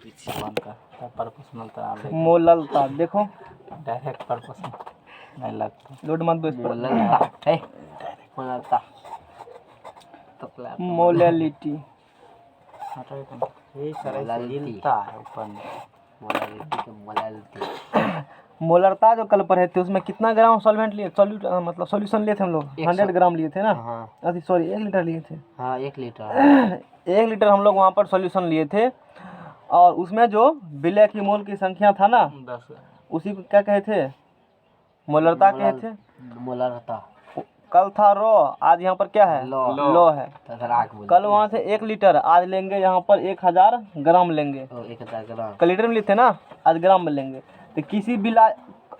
PC1 का proportional तरह देखें। मोललता देखो, डायरेक्ट प्रपोर्शनल नहीं लगता। लोड मत दो इस पर। मोललता है, मोललता तो क्लैप मोलैलिटी, यही सर ऐसे हिलता है ऊपर में। मोलैलिटी के मोलैलिटी। मोलरता जो कल पढ़े थे उसमें कितना ग्राम सॉल्वेंट लिए, मतलब सॉल्यूशन लिए थे हम लोग? 100 ग्राम लिए थे ना? हाँ अरे सॉरी 1 लीटर लिए थे। हाँ 1 लीटर 1 लीटर हम लोग वहाँ पर सॉल्यूशन लिए थे, और उसमें जो विलय की मोल की संख्या था ना, 10 उसी को क्या कहे थे? मोलरता कहे थे। मोलरता कल था रो, आज यहाँ पर क्या है? लो है। कल वहाँ से 1 लीटर, आज लेंगे यहाँ पर 1000 ग्राम लेंगे। 1000 ग्राम कल लीटर में लिए थे ना, आज ग्राम में लेंगे। तो किसी बिला,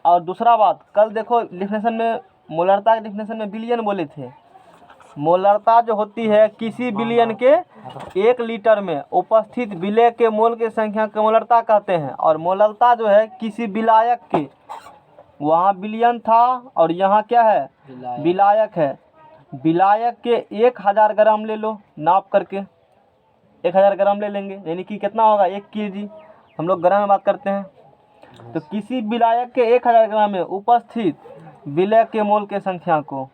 और दूसरा बात, कल देखो डिफिनेशन में मोलरता के डिफिनेशन में बिलियन बोले थे। मोलरता जो होती है किसी बिलियन के 1 लीटर में उपस्थित विलय के मोल की संख्या को मोलरता कहते हैं। और मोलरता जो है किसी विलायक के, वहाँ बिलियन था और यहाँ क्या है? विलायक है। विलायक के 1000 ग्राम ले लो नाप करके, 1000 ग्राम ले लेंगे, यानी कि कितना होगा? 1 kg। हम लोग ग्राम में बात करते हैं। तो किसी विलायक के 1000 ग्राम में उपस्थित विलय के मोल के संख्या को,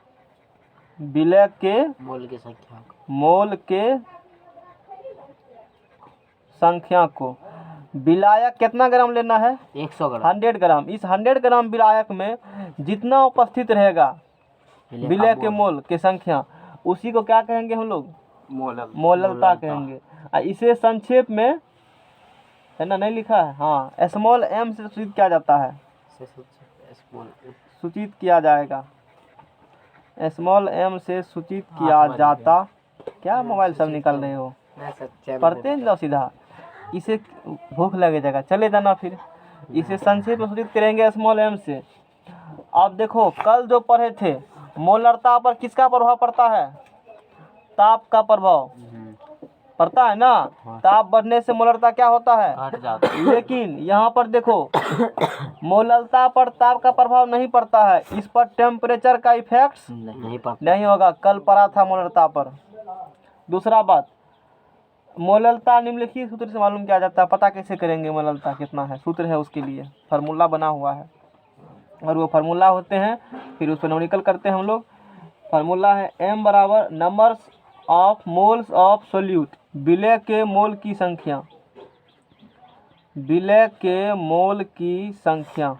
विलय के मोल की संख्या मोल के संख्या को, विलायक कितना ग्राम लेना है? 100 ग्राम 100 ग्राम। इस 100 ग्राम विलायक में जितना उपस्थित रहेगा विलय के मोल की संख्या, उसी को क्या कहेंगे हम लोग? मोललता कहेंगे। इसे संक्षेप में, है ना, नहीं लिखा है, हाँ, स्मॉल m से सूचित किया जाता है, सूचित किया जाएगा। स्मॉल m से सूचित किया जाता। क्या मोबाइल सब निकाल रहे हो? पढ़ते जाओ सीधा, इसे भूख लगे जाएगा, चले जाना फिर। इसे संक्षेप में सूचित करेंगे स्मॉल m से। अब देखो कल जो पढ़े थे, मोलरता पर किसका प्रभाव पड़ता है? ताप का प्रभाव पड़ता है ना। ताप बढ़ने से मोलरता क्या होता है? घट जाता है। लेकिन यहाँ पर देखो मोलरता पर ताप का प्रभाव नहीं पड़ता है, इस पर टेम्परेचर का इफेक्ट नहीं होगा। कल पढ़ा था मोलरता पर। दूसरा बात, मोलरता निम्नलिखित सूत्र से मालूम किया जाता है। पता कैसे करेंगे मोलरता कितना है? सूत्र है उसके लिए, फार्मूला बना हुआ है, और वो फार्मूला होते हैं, फिर उस पर न्यूमेरिकल करते हैं हम लोग। फार्मूला है m बराबर numbers of moles of solute, विलय के मोल की संख्या, विलय के मोल की संख्या,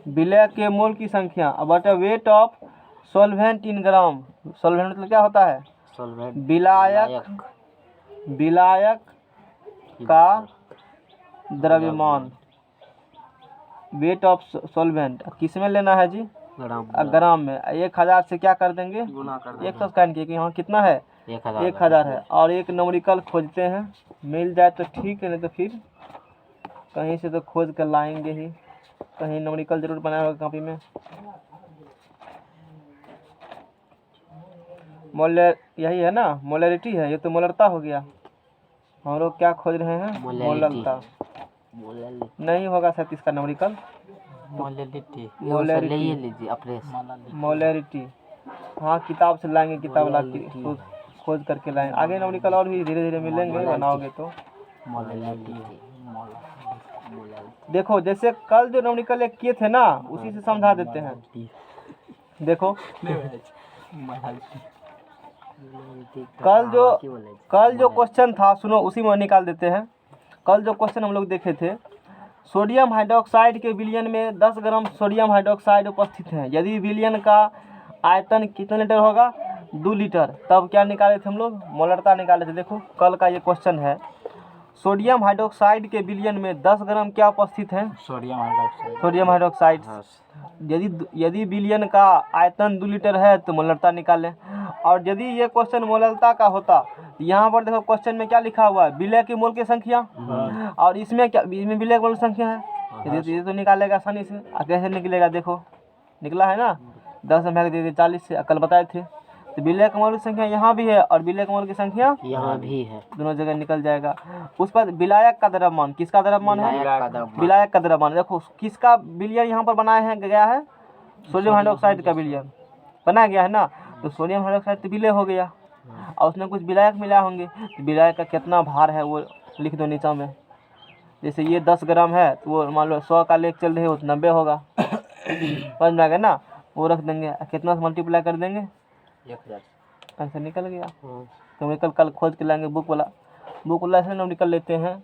विलय के मोल की संख्या बटा weight of solvent in gram. Solvent मतलब क्या होता है? विलायक, विलायक का द्रव्यमान। वेट ऑफ सॉल्वेंट किस में लेना है जी? ग्राम में। 1000 से क्या कर देंगे? 100 स्कैन किए कि यहाँ कितना है? 1000 है। और एक न्यूमेरिकल खोजते हैं, मिल जाए तो ठीक है, नहीं तो फिर कहीं से तो खोज कर लाएंगे ही। कहीं न्यूमेरिकल जरूर बनाया होगा कॉपी में। मोलर यही है ना, मोलरिटी है, ये तो मोलरता हो गया। हम लोग क्या खोज रहे हैं? मोलरता। नहीं होगा शायद इसका न्यूमेरिकल। मोलरिटी हाँ, किताब से लाएंगे, किताब ला के खोज करके लाएंगे। आगे न्यूमेरिकल और भी धीरे धीरे मिलेंगे, बनाओगे तो। देखो जैसे कल जो न्यूमेरिकल एक किए थे ना, उसी से समझा देते हैं। देखो कल जो क्वेश्चन था, सुनो, उसी में निकाल देते हैं। कल जो क्वेश्चन हम लोग देखे थे, सोडियम हाइड्रोक्साइड के विलयन में 10 ग्राम सोडियम हाइड्रोक्साइड उपस्थित है। यदि विलयन का आयतन कितना लीटर होगा? 2 लीटर। तब क्या निकाले थे हम लोग? मोलरता निकाले थे। देखो कल का ये क्वेश्चन है, सोडियम हाइड्रोक्साइड के विलयन में 10 ग्राम क्या उपस्थित है? Sodium hydroxide. यदि विलयन का आयतन 2 लीटर है तो मोलरता निकालें। और यदि ये क्वेश्चन मोलरता का होता, यहाँ पर देखो क्वेश्चन में क्या लिखा हुआ है? विलय के मोल की संख्या, और इसमें क्या? इसमें विलय के मोल की संख्या है। ये तो निकालेगा आसानी से। कैसे निकलेगा? देखो निकला है ना, 10 में भाग दे 40 से, कल बताए थे। तो विलय के मोल की संख्या यहाँ भी है और विलय के मोल की संख्या यहाँ भी है, दोनों जगह निकल जाएगा। उस पर विलायक का द्रव्यमान, किसका द्रव्यमान है? विलायक का द्रव्यमान। देखो किसका विलयन यहाँ पर बनाया है, गया है? सोडियम हाइड्रोक्साइड का विलयन बनाया गया है ना। तो सोडियम हाइड्रोक्साइड तो विलय हो गया, और उसमें कुछ विलायक मिला होंगे, तो विलायक का कितना भार है वो लिख दो नीचा में। जैसे ये 10 ग्राम है तो वो मान लो 100 का लेके चल रहे हो तो 90 होगा, समझ में आ गया ना। वो रख देंगे, कितना से मल्टीप्लाई कर देंगे, 1000। ऐसे निकल गया। तो निकल कल खोज के लाएंगे बुक वाला ऐसे निकल लेते हैं,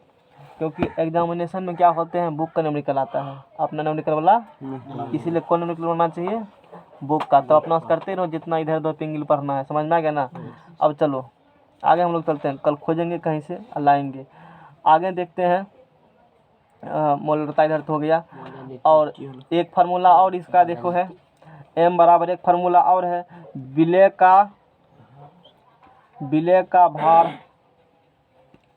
क्योंकि एग्जामिनेशन में क्या होते हैं बुक का निकल आता है, अपना निकल वाला, इसीलिए कौन निकल होना चाहिए, बुक का। तो अपना करते रहो जितना इधर उधर पिंगल पढ़ना है, समझ में आ गया ना। अब चलो आगे हम लोग चलते हैं, कल खोजेंगे कहीं से लाएंगे। आगे देखते हैं, मोलरता इधर तो हो गया। और एक फार्मूला और इसका देखो है, m बराबर एक फार्मूला और है, विलय का भार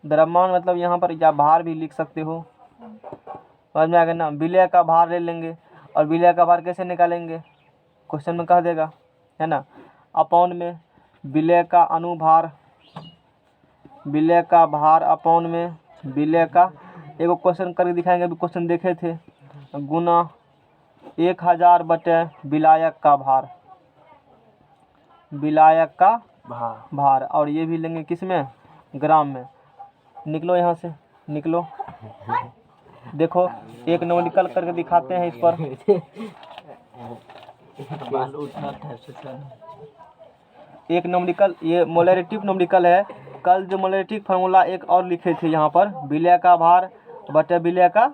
द्रव्यमान, मतलब यहाँ पर या भार भी लिख सकते हो, समझ में आ गया ना। विलय का भार ले लेंगे, और विलय का भार कैसे निकालेंगे, क्वेश्चन में कह देगा, है ना। अपॉन में विलय का अनुभार, विलय का भार अपॉन में विलय का, एगो क्वेश्चन करके दिखाएंगे, अभी क्वेश्चन देखे थे, गुना 1000 बटे विलायक का भार, विलायक का भार। और ये भी लेंगे किस में, ग्राम में। निकलो यहाँ से, निकलो, देखो एक न्यूमेरिकल करके दिखाते हैं इस पर। एक न्यूमेरिकल, ये मोलरिटिव न्यूमेरिकल है। कल जो मोलरिटिव फार्मूला एक और लिखे थे यहाँ पर, विलय का भार बटे विलय का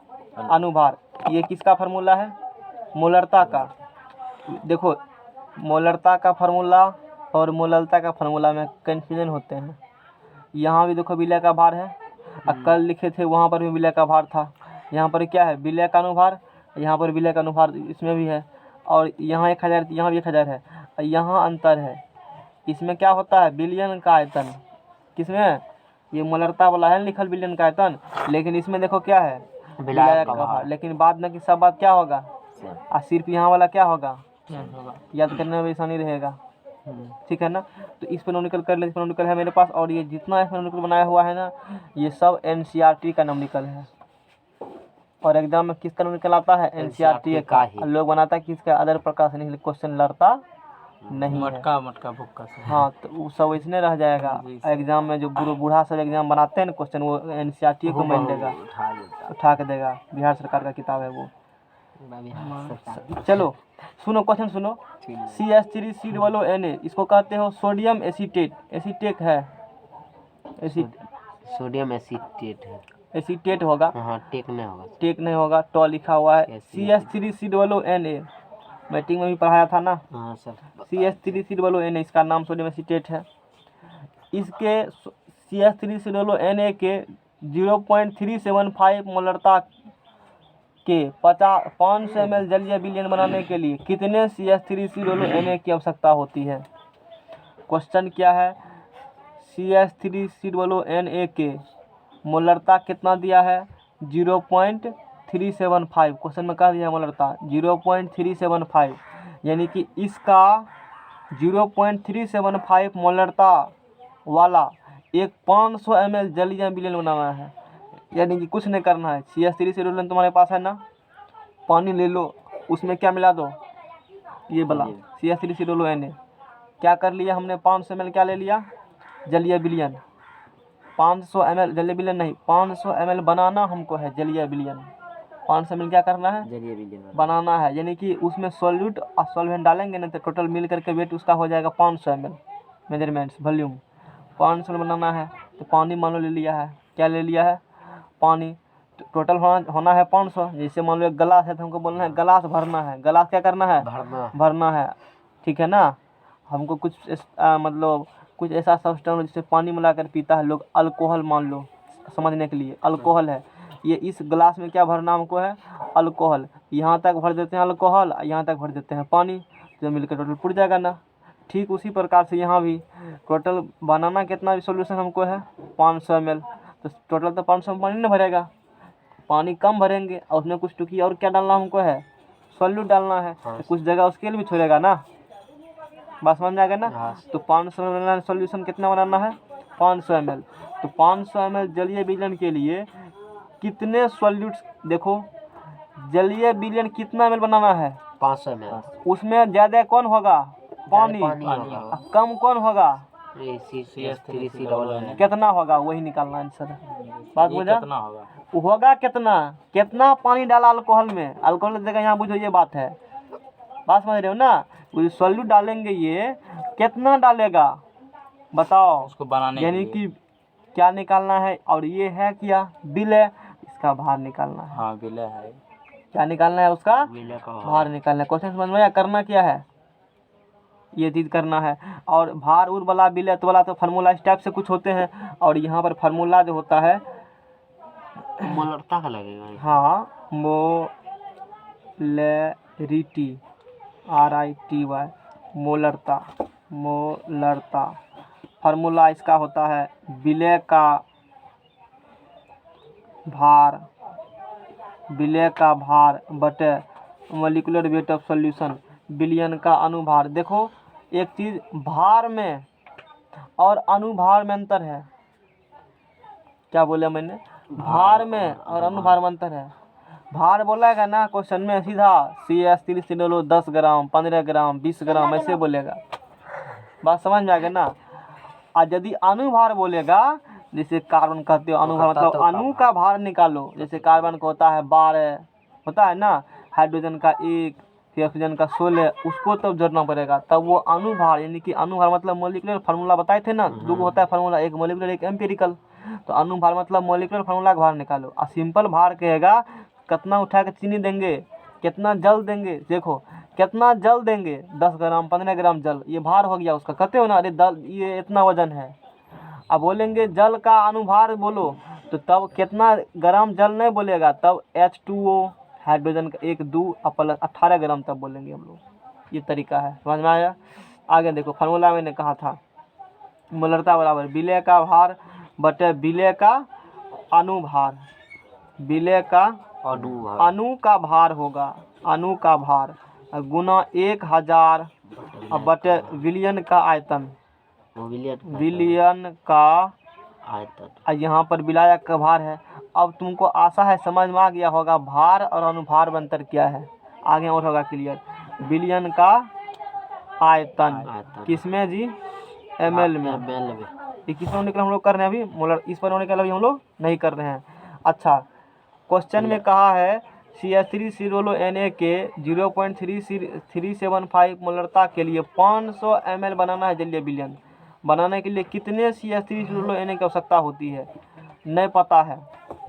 अनुभार, ये किसका फार्मूला है, मोलरता का। देखो मोलरता का फार्मूला और मोलरता का फार्मूला में कन्फ्यूजन होते हैं। यहाँ भी देखो विलय का भार है, और कल लिखे थे वहाँ पर भी विलय का भार था। यहाँ पर क्या है, विलय का अनुभार, यहाँ पर विलय का अनुभार इसमें भी है, और यहाँ 1000, यहाँ भी 1000 है। यहाँ अंतर है, इसमें क्या होता है, बिलियन का आयतन, किसमें, ये मोलरता वाला है लिखल बिलियन का आयतन, लेकिन इसमें देखो क्या है, विलायक का भार। लेकिन बाद में कि सब बात क्या होगा, और सिर्फ यहाँ वाला क्या होगा, याद करने में आसानी रहेगा, ठीक है ना। तो इस पर न्यूमेरिकल कर ले, इस पर न्यूमेरिकल है मेरे पास, और ये जितना इसमें न्यूमेरिकल बनाया हुआ है ना, ये सब NCERT का न्यूमेरिकल है। और एग्जाम में किसका न्यूमेरिकल आता है, NCERT का। लोग बनाता है किसका, अदर प्रकाश नहीं, क्वेश्चन लड़ता नहीं, मटका बुक का। हाँ, तो वो सब इसने रह जाएगा एग्जाम में। जो बूढ़ा सब एग्जाम बनाते हैं ना क्वेश्चन, वो NCERT को मान देगा, उठा के देगा, बिहार सरकार का किताब है वो। चलो सुनो, क्वेश्चन सुनो, CH3CONA, इसको कहते हो सोडियम एसीटेट, एसीटेट है, सोडियम एसीटेट है, एसीटेट होगा, हाँ, टेक नहीं होगा, टॉ लिखा हुआ है। CH3CONA मैट्रिक में भी पढ़ाया था ना, हाँ सर। CH3CONA, इसका नाम सोडियम एसीटेट है। इसके CH3CONA के 0.375 मोलरता के 500 ml जलीय विलयन बनाने के लिए कितने CH3CONA की आवश्यकता होती है। क्वेश्चन क्या है, CH3CONA के मोलरता कितना दिया है, 0.375, क्वेश्चन में कहा दिया है मोलरता 0.375, यानी कि इसका 0.375 मोलरता वाला एक 500 ml जलीय विलयन बनाना है। यानी कि कुछ नहीं करना है, CH3CONA तुम्हारे पास है ना, पानी ले लो, उसमें क्या मिला दो, ये वाला CH3CONA। क्या कर लिया हमने, 500 ml क्या ले लिया, जलीय विलयन। 500 ml जलीय विलयन नहीं, 500 ml बनाना हमको है जलीय विलयन। 500 ml क्या करना है, जलीय विलयन बनाना है। यानी कि उसमें सॉल्यूट और सॉल्वेंट डालेंगे ना, तो टोटल मिल करके वेट उसका हो जाएगा 500 ml, मेजरमेंट्स वॉल्यूम 500 बनाना है। तो पानी मान लो ले लिया है, क्या ले लिया है, पानी। टोटल होना है 500। जैसे मान लो एक गिलास है तो हमको बोलना है गिलास भरना है, गिलास क्या करना है, भरना है, ठीक है ना। हमको कुछ मतलब कुछ ऐसा सब्सटेंस जिससे पानी मिलाकर पीता है लोग, अल्कोहल मान लो, समझने के लिए अल्कोहल है, ये इस गिलास में क्या भरना हमको है, अल्कोहल। यहाँ तक भर देते हैं अल्कोहल, यहाँ तक भर देते हैं पानी, तो मिलकर टोटल पुट जाएगा ना। ठीक उसी प्रकार से यहाँ भी टोटल बनाना कितना भी सोल्यूशन हमको है 500 ml, तो टोटल तो 500 पानी ना भरेगा, पानी कम भरेंगे, और उसमें कुछ टुकी और क्या डालना हमको है, सॉल्यूट डालना है। तो कुछ जगह उसके लिए भी छोड़ेगा ना, बस समझ जाएगा ना। तो 500 ml सॉल्यूशन कितना बनाना है, 500 ml। तो 500 ml जलीय विलयन के लिए कितने सॉल्यूट, देखो जलीय विलयन कितना ml बनाना है, 500 ml। उसमें ज़्यादा कौन होगा, पानी, कम कौन होगा, CH3COONA कितना होगा वही निकालना आंसर। बात ये बुझा? कितना होगा? होगा कितना, कितना पानी डाला अल्कोहल में, अल्कोहल की जगह यहाँ बुझो ये बात है, बात समझ रहे हो ना। वो सोल्यूट डालेंगे ये कितना डालेगा बताओ, उसको बनाने के यानी लिए। कि क्या निकालना है, और ये है क्या बिल है, इसका भार निकालना है। हाँ बिल है, क्या निकालना है उसका बिल का भार निकालना है। क्वेश्चन समझ में आया? करना क्या है, ये चीज़ करना है। और भार उर वाला बिलेट वाला तो फार्मूला इस टाइप से कुछ होते हैं, और यहाँ पर फार्मूला जो होता है मोलरता का लगेगा। हाँ मोलैरिटी RITY मोलरता, मोलरता फार्मूला इसका होता है विलय का भार, विलय का भार बटे मोलिकुलर वेट ऑफ सॉल्यूशन, विलयन का अनुभार। देखो एक चीज़ भार में और अनुभार में अंतर है, क्या बोला मैंने, भार में और अनुभार में अंतर है। भार बोलेगा ना क्वेश्चन में सीधा CH3COO 10 ग्राम 15 ग्राम 20 ग्राम ऐसे बोलेगा, बात समझ में आ गया ना। और यदि अनुभार बोलेगा, जैसे कार्बन कहते हो अनुभार मतलब अणु का भार निकालो, जैसे कार्बन का होता है 12 होता है ना, हाइड्रोजन का 1, फिर ऑक्सीजन का 16, उसको तब जोड़ना पड़ेगा, तब वो अनुभार, यानी कि अनुभार मतलब मोलिकुलर फार्मूला बताए थे ना, दो होता है फार्मूला, एक मोलिकुलर एक एम्पिरिकल, तो अनुभार मतलब मोलिकुलर फार्मूला का भार निकालो। और सिंपल भार कहेगा कितना उठा के चीनी देंगे, कितना जल देंगे, देखो कितना जल देंगे 10 ग्राम 15 ग्राम जल, ये भार हो गया उसका, कहते हो ना अरे ये इतना वजन है। अब बोलेंगे जल का अनुभार बोलो, तो तब कितना ग्राम जल नहीं बोलेगा, तब H2O हाइड्रोजन का 1 2 प्लस 18 ग्राम तब बोलेंगे हम लोग, ये तरीका है, समझ में आया। आगे देखो फार्मूला मैंने कहा था मोलरता बराबर विलय का भार बटे विलय का अनुभार, विलय का अणु का भार होगा, अणु का भार गुना 1000 बटे विलियन का आयतन, विलियन का आयतन, यहाँ पर विलायक का भार है। अब तुमको आशा है समझ में आ गया होगा भार और अनुभार में अंतर क्या है, आगे और होगा क्लियर। विलियन का आयतन किसमें जी, ml में, ये किस पर निकला हम लोग कर रहे हैं अभी, मोलर इस पर होने के अभी हम लोग नहीं कर रहे हैं। अच्छा क्वेश्चन में कहा है CH3COONA के 0.3375 मोलरता के लिए 500 ml बनाना है जलीय विलयन, बनाने के लिए कितने CH3COONA की आवश्यकता होती है, नहीं पता है।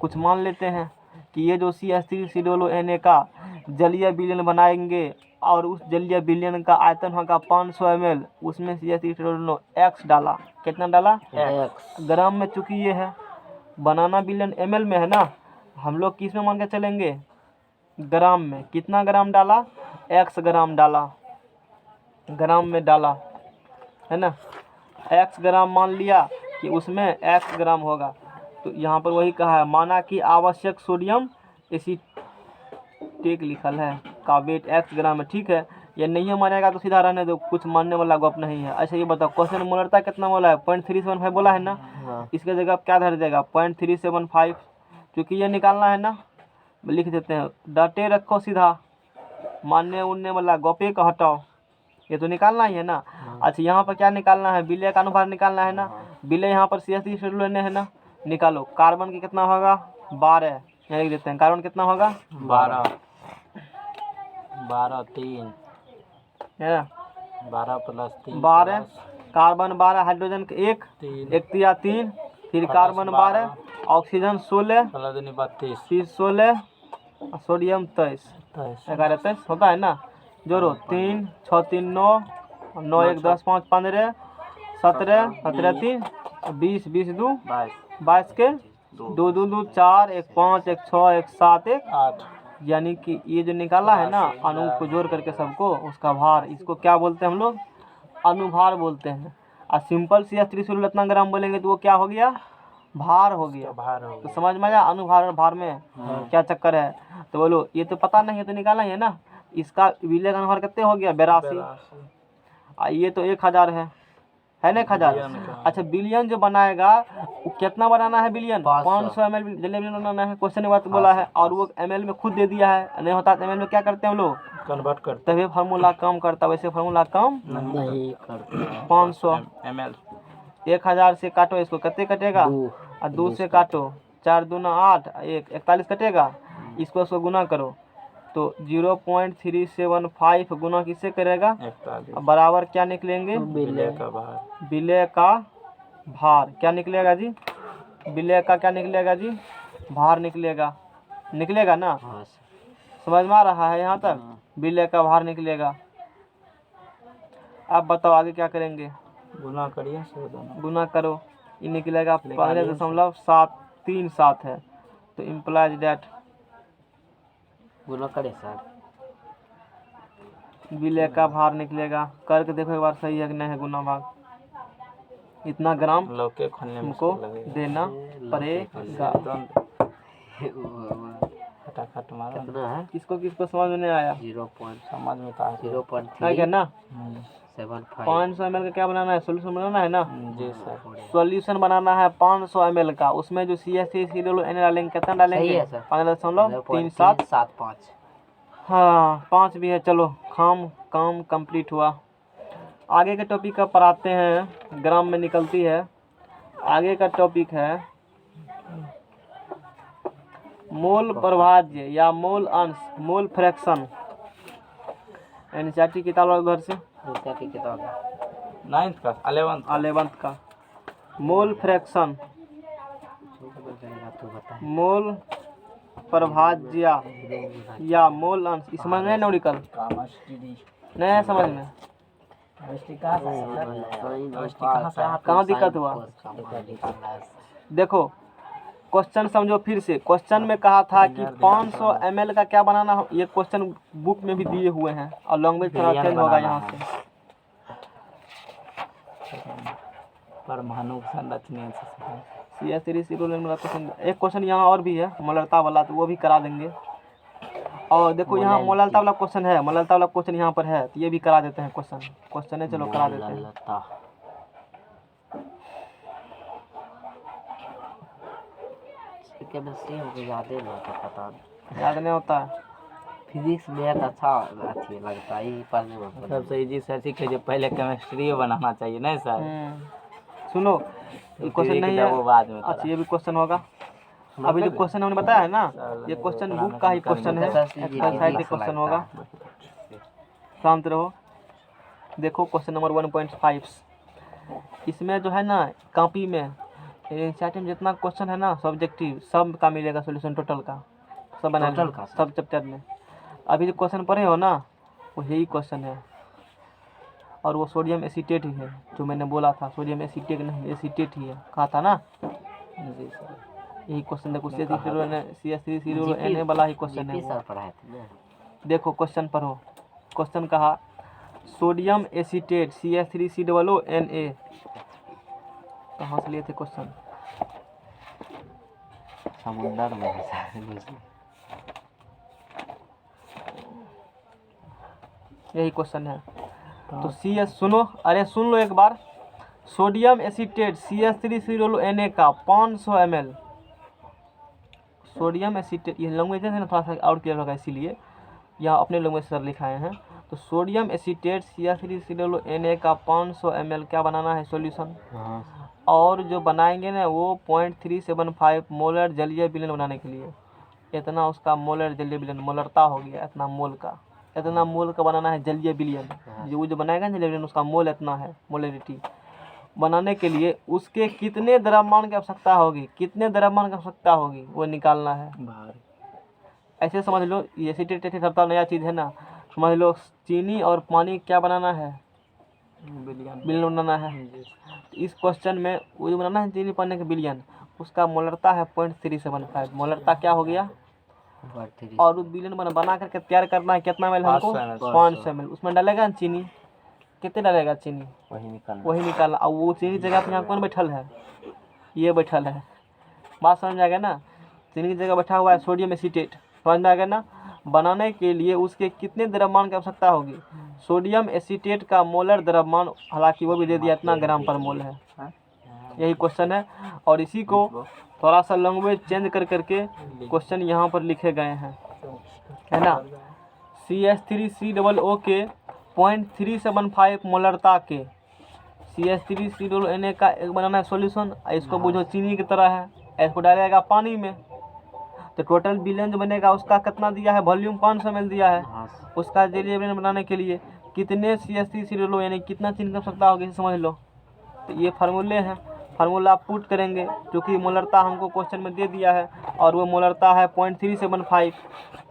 कुछ मान लेते हैं कि ये जो CH3COONA का जलीय विलयन बनाएंगे और उस जलीय विलयन का आयतन होगा 500 ml, उसमें CH3COONA X डाला, कितना डाला X ग्राम में, चूँकि ये है बनाना विलयन ml में है ना, हम लोग किस में मान के चलेंगे, ग्राम में। कितना ग्राम डाला, X ग्राम डाला, ग्राम में डाला है ना, X ग्राम मान लिया कि उसमें X ग्राम होगा, तो यहाँ पर वही कहा है माना कि आवश्यक सोडियम एसिटेट लिखल है का वेट X ग्राम है, ठीक है। ये नहीं मानेगा तो सीधा रहने दो, कुछ मानने वाला गप नहीं है। अच्छा ये बताओ क्वेश्चन मोलरता कितना बोला है, 0.375 बोला है ना, इसके जगह क्या धर देगा 0.375, क्योंकि ये निकालना है ना, लिख देते हैं, डटे रखो सीधा, मानने उनने वाला गपे का हटाओ, ये तो निकालना ही है ना। अच्छा यहाँ पर क्या निकालना है, विलय का अनुभार निकालना है ना, विलय यहाँ पर CH3COONA है ना, निकालो। कार्बन की कितना होगा 12, यहाँ लिख देते हैं, कार्बन कितना होगा 12 3 है ना, 12 प्लस 3 12 कार्बन 12 हाइड्रोजन का 1 3 3, फिर कार्बन 12 ऑक्सीजन 16 32 फिर 16 सोडियम 23 11 23 होता है ना, जोड़ो 3 6 3 9 9 1 10 5 15 17 17 3 20 20 2 22 के 2 2 2 4 1 5 1 6 1 7 1 8, यानी कि ये जो निकाला है ना अणु को जोड़ करके सबको, उसका भार, इसको क्या बोलते हैं हम लोग, अनुभार बोलते हैं। और सिंपल CH3COONA इतना ग्राम बोलेंगे तो वो क्या हो गया, भार हो गया। तो समझ में आया अनुभार और भार में क्या चक्कर है। तो बोलो ये तो पता नहीं है तो निकाला ही है ना, इसका विलय का अनुभार कितने हो गया 82, ये तो 1000 है ना 1000। अच्छा बिलियन जो बनाएगा वो कितना बनाना है, बिलियन 500 ml जलीय विलयन बनाना है, क्वेश्चन में बात बोला है, और वो ml में खुद दे दिया है, नहीं होता तो ml में क्या करते हैं हम लोग, कन्वर्ट करते तभी फार्मूला काम करता, वैसे फार्मूला काम नहीं करते 500 ml 1000 से काटो इसको, कितने कटेगा? दो और 2 से काटो, 4 दूना 8, 41 कटेगा। इसको गुना करो तो 0.375 गुना किससे करेगा? 41 बराबर क्या निकलेंगे? विलय का भार। विलय का भार क्या निकलेगा जी? विलय का क्या निकलेगा जी? भार निकलेगा, निकलेगा ना? हाँ सर। समझ में आ रहा है यहाँ तक? विलय का भार निकलेगा। अब बताओ आगे क्या करेंगे? गुना करिए सर दोनों। गुना करो, ये निकलेगा निकालिए 15.737 है। तो इम्प्लाइज दैट गुना करे सर। विलय का भार निकलेगा। करके देखो एक बार सही है कि नहीं है गुना भाग। इतना ग्राम लौके खोलने में हमको मुश्किल लगेगा। देना पड़ेगा। फटाफट मारो। कितना है? किसको किसको समझ में नहीं आया? 0.0.375 समझ में तो आ गया। है क्या ना? हम्म, 500 ml का क्या बनाना है? सोल्यूशन बनाना है ना? जी सर। सॉल्यूशन बनाना है 500 ml का। उसमें जो CH3CON डालेंगे, कितना डालेंगे? सही है सर। 5.375। हाँ 5 भी है। चलो काम कंप्लीट हुआ। आगे के टॉपिक का पढ़ाते हैं, ग्राम में निकलती है। आगे का टॉपिक है मोल प्रभाज्य या मोल अंश, मोल फ्रैक्शन। एनसीईआरटी किताब लो घर से, की किताब 9th का 11th का। मोल फ्रैक्शन, तो बता। मोल प्रभाज्य या मोल अंश, इस समझ में न्यूमेरिकल नहीं है समझ में? कहाँ दिक्कत हुआ? देखो क्वेश्चन समझो फिर से। क्वेश्चन में कहा था कि 500 ml का क्या बनाना है। ये क्वेश्चन बुक में भी दिए हुए हैं और लैंग्वेज थोड़ा चेंज होगा यहाँ से। परमाणु संरचना CH3CON वाला क्वेश्चन, एक क्वेश्चन यहाँ और भी है मोलरता वाला, तो वो भी करा देंगे। और देखो यहाँ मोलरता वाला क्वेश्चन है, मोलरता वाला क्वेश्चन यहाँ पर है, तो ये भी करा देते हैं। क्वेश्चन है, चलो करा देते हैं। केमिस्ट्री हमको याद नहीं होता, पता नहीं। याद नहीं होता है। फिजिक्स में तो अच्छा अच्छी लगता है, यही पढ़ने में। सबसे इजी सर सीखे जो पहले केमिस्ट्री बनाना चाहिए नहीं सर। सुनो ये क्वेश्चन नहीं है, वो बाद में अच्छा ये भी क्वेश्चन होगा। अभी जो क्वेश्चन हमने बताया है ना, ये क्वेश्चन बुक का ही क्वेश्चन है, एक्सरसाइज का क्वेश्चन होगा। शांत रहो। देखो क्वेश्चन नंबर 1.5। इसमें जो है ना कॉपी में एनसीईआरटी में जितना क्वेश्चन है ना सब्जेक्टिव, सब का मिलेगा सॉल्यूशन टोटल का, सब बना का सब चैप्टर में। अभी जो क्वेश्चन पढ़े हो ना वो यही क्वेश्चन है। और वो सोडियम एसीटेट ही है, जो मैंने बोला था। सोडियम एसीटेट नहीं, एसीटेट ही है, कहा था ना। जी सर। यही क्वेश्चन देखो, CH3CON वाला ही क्वेश्चन है वो। देखो क्वेश्चन पढ़ो। क्वेश्चन कहा सोडियम एसीटेट CH3COONA, कहाँ से लिए थे क्वेश्चन? समुद्र में है। यही क्वेश्चन है। तो CH सुनो, अरे सुन लो एक बार। सोडियम एसीटेट CH3COONA का 500 ml। सोडियम एसीटेट, ये लैंग्वेज है ना थोड़ा सा और क्लियर होगा, इसीलिए यहाँ अपने लैंग्वेज सर लिखाए हैं। तो सोडियम एसीटेट CH3COONA का 500 ml क्या बनाना है? सॉल्यूशन। और जो बनाएंगे ना वो 0.375 मोलर जलीय विलयन बनाने के लिए। इतना उसका मोलर जलीय विलयन, मोलरता हो गया इतना मोल का। इतना मोल का बनाना है जलीय विलयन। जो बनाएगा ना जलीय विलयन, उसका मोल इतना है, मोलरिटी बनाने के लिए उसके कितने द्रव्यमान की आवश्यकता होगी, कितने द्रव्यमान की आवश्यकता होगी वो निकालना है। ऐसे समझ लो, एसीटेट सबका नया चीज़ है ना। समझ लो चीनी और पानी क्या बनाना है? विलयन बनाना है। इस क्वेश्चन में वो जो बनाना है चीनी पानी का विलयन, उसका मोलरता है 0.375। मोलरता क्या हो गया? और वो विलयन बना करके तैयार करना है कितना ml हमको? 500 ml। उसमें डालेगा ना चीनी, कितने डालेगा चीनी? वही निकालना। और वो चीनी जगह पे यहाँ कौन बैठल है? ये बैठल है। बात समझ में आ गया ना? चीनी की जगह बैठा हुआ है सोडियम एसीटेट, समझ में आ गया ना? बनाने के लिए उसके कितने द्रव्यमान की आवश्यकता होगी? सोडियम एसीटेट का मोलर द्रव्यमान, हालांकि वो भी दे दिया इतना ग्राम पर मोल है। यही क्वेश्चन है। और इसी को थोड़ा सा लैंग्वेज चेंज कर करके क्वेश्चन यहाँ पर लिखे गए हैं, है ना। CH3COO के 0.375 मोलरता के CH3CONA का एक बनाना है सॉल्यूशन, इसको बुझो चीनी की तरह है, इसको डालेगा पानी में, तो टोटल विलयन जो बनेगा उसका कितना दिया है, वॉल्यूम 500 ml दिया है। हाँ उसका जेली विलयन बनाने के लिए कितने CH3CONA यानी कितना चीनी की आवश्यकता होगी समझ लो। तो ये फार्मूले हैं, फार्मूला आप पुट करेंगे, क्योंकि मोलरता हमको क्वेश्चन में दे दिया है और वो मोलरता है 0.375,